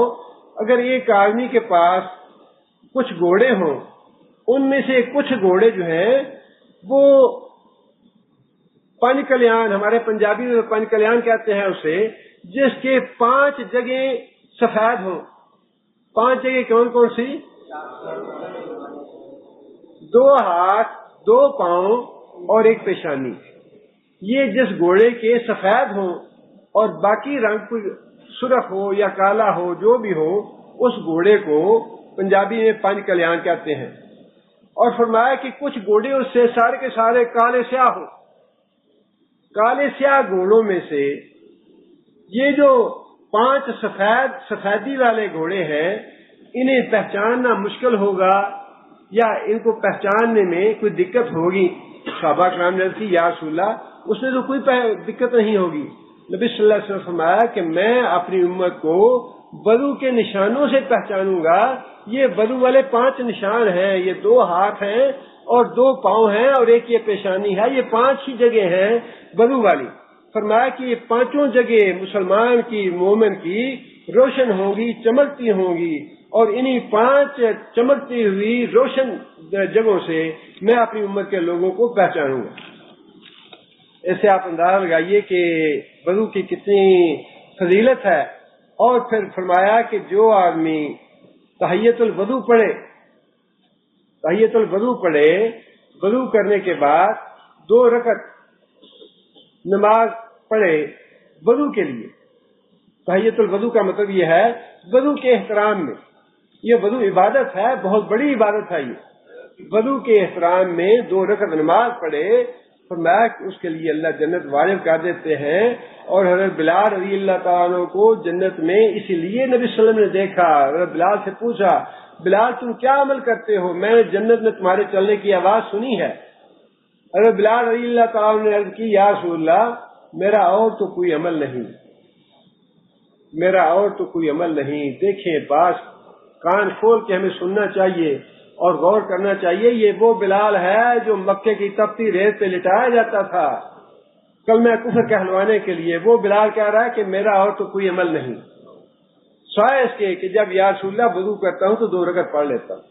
اگر ایک آدمی کے پاس کچھ گھوڑے ہوں، ان میں سے کچھ گھوڑے جو ہیں وہ پنج کلیان، ہمارے پنجابی میں پنج کلیان کہتے ہیں اسے، جس کے 5 جگہیں سفید ہوں۔ 5 جگہ کون کون سی؟ 2 ہاتھ، 2 پاؤں اور 1 پیشانی۔ یہ جس گھوڑے کے سفید ہوں اور باقی رنگ کوئی سرخ ہو یا کالا ہو، جو بھی ہو، اس گھوڑے کو پنجابی میں پنج کلیان کہتے ہیں۔ اور فرمایا کہ کچھ گھوڑے اس سے سارے کے سارے کالے سیاہ ہوں۔ کالے سیاہ گھوڑوں میں سے یہ جو 5 سفیدی والے گھوڑے ہیں، انہیں پہچاننا مشکل ہوگا یا ان کو پہچاننے میں کوئی دقت ہوگی؟ صحابہ کرام نے کی یا رسول اللہ اس میں تو کوئی دقت نہیں ہوگی۔ نبی صلی اللہ علیہ وسلم فرمایا کہ میں اپنی امت کو وضو کے نشانوں سے پہچانوں گا. یہ وضو والے 5 نشان ہیں. یہ 2 ہاتھ ہیں اور 2 پاؤں ہیں اور ایک یہ پیشانی ہے. یہ 5 ہی جگہ ہیں وضو والی. فرمایا کہ یہ 5 جگہ مسلمان کی مومن کی روشن ہوں گی, چمکتی ہوں گی, اور انہی 5 چمکتی ہوئی روشن جگہوں سے میں اپنی امت کے لوگوں کو پہچانوں گا. ایسے آپ اندازہ لگائیے کہ وضو کی کتنی فضیلت ہے. اور پھر فرمایا کہ جو آدمی تحیۃ الوضو پڑھے, وضو کرنے کے بعد 2 رکعت نماز پڑھے وضو کے لیے. تحیۃ الوضو کا مطلب یہ ہے وضو کے احترام میں. یہ وضو عبادت ہے, بہت بڑی عبادت ہے. یہ وضو کے احترام میں 2 رکعت نماز پڑھے, فرمایا کہ اس کے لیے اللہ جنت واجب کر دیتے ہیں. اور حضرت بلال رضی اللہ تعالیٰ کو جنت میں اسی لیے نبی صلی اللہ علیہ وسلم نے دیکھا. حضرت بلال سے پوچھا, بلال تم کیا عمل کرتے ہو؟ میں نے جنت میں تمہارے چلنے کی آواز سنی ہے. حضرت بلال رضی اللہ تعالیٰ نے عرض کی, یا رسول اللہ میرا اور تو کوئی عمل نہیں. دیکھیں باز کان کھول کے ہمیں سننا چاہیے اور غور کرنا چاہیے. یہ وہ بلال ہے جو مکے کی تپتی ریت پہ لٹایا جاتا تھا کلمہ کفر کہلوانے کے لیے. وہ بلال کہہ رہا ہے کہ میرا اور تو کوئی عمل نہیں, سوائے اس کے کہ جب یا رسول اللہ وضو کرتا ہوں تو 2 رکعت پڑھ لیتا ہوں.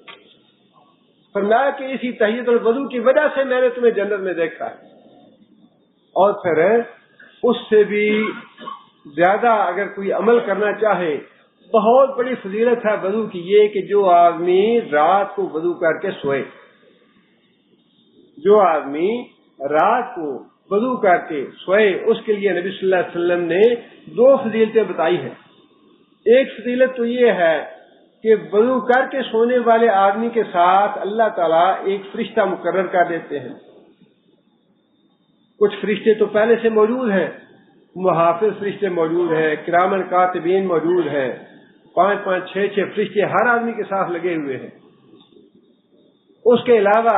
فرمایا کہ اسی تحیۃ الوضو کی وجہ سے میں نے تمہیں جنت میں دیکھا ہے. اور پھر اس سے بھی زیادہ اگر کوئی عمل کرنا چاہے, بہت بڑی فضیلت ہے وضو کی یہ کہ جو آدمی رات کو وضو کر کے سوئے, اس کے لیے نبی صلی اللہ علیہ وسلم نے 2 فضیلتیں بتائی ہیں. ایک فضیلت تو یہ ہے کہ وضو کر کے سونے والے آدمی کے ساتھ اللہ تعالیٰ ایک فرشتہ مقرر کر دیتے ہیں. کچھ فرشتے تو پہلے سے موجود ہیں, محافظ فرشتے موجود ہیں, کرامن کاتبین موجود ہیں, 5-5, 6-6 فرشتے ہر آدمی کے ساتھ لگے ہوئے ہیں. اس کے علاوہ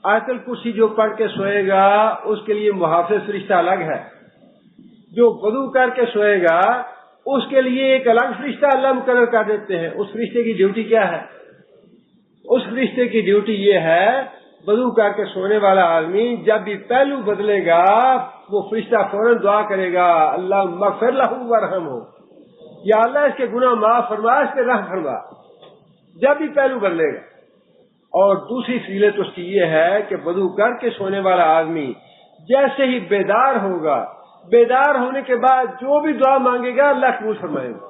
آیت الکرسی جو پڑھ کے سوئے گا اس کے لیے محافظ فرشتہ الگ ہے. جو وضو کر کے سوئے گا اس کے لیے ایک الگ فرشتہ اللہ مقرر کر دیتے ہیں. اس فرشتے کی ڈیوٹی کیا ہے؟ اس فرشتے کی ڈیوٹی یہ ہے وضو کر کے سونے والا آدمی جب بھی پہلو بدلے گا وہ فرشتہ فوراً دعا کرے گا, اللہ مغفر لہ ورحمہ, یا اللہ اس کے گناہ معاف فرما, اس پہ رحم فرما, جب بھی پہلو بدلے گا. اور دوسری فضیلت اس کی یہ ہے کہ وضو کر کے سونے والا آدمی جیسے ہی بیدار ہوگا, بیدار ہونے کے بعد جو بھی دعا مانگے گا اللہ قبول فرمائے گا.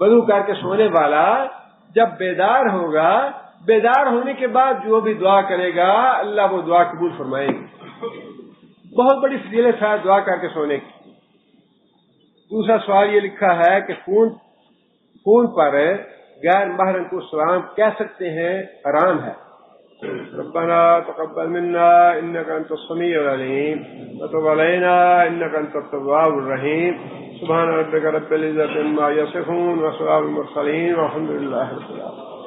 وضو کر کے سونے والا جب بیدار ہوگا, بیدار ہونے کے بعد جو بھی دعا کرے گا اللہ وہ دعا قبول فرمائے گا. بہت بڑی فضیلت ہے دعا کر کے سونے کی. دوسرا سوال یہ لکھا ہے کہ خون پر غیر محرم کو سلام کہہ سکتے ہیں, حرام ہے. ربنا تقبل منا انك انت السميع العليم وتب علينا انك انت التواب الرحيم. سبحان ربك رب العزة عما يصفون وسلام على المرسلين والحمد لله رب العالمين.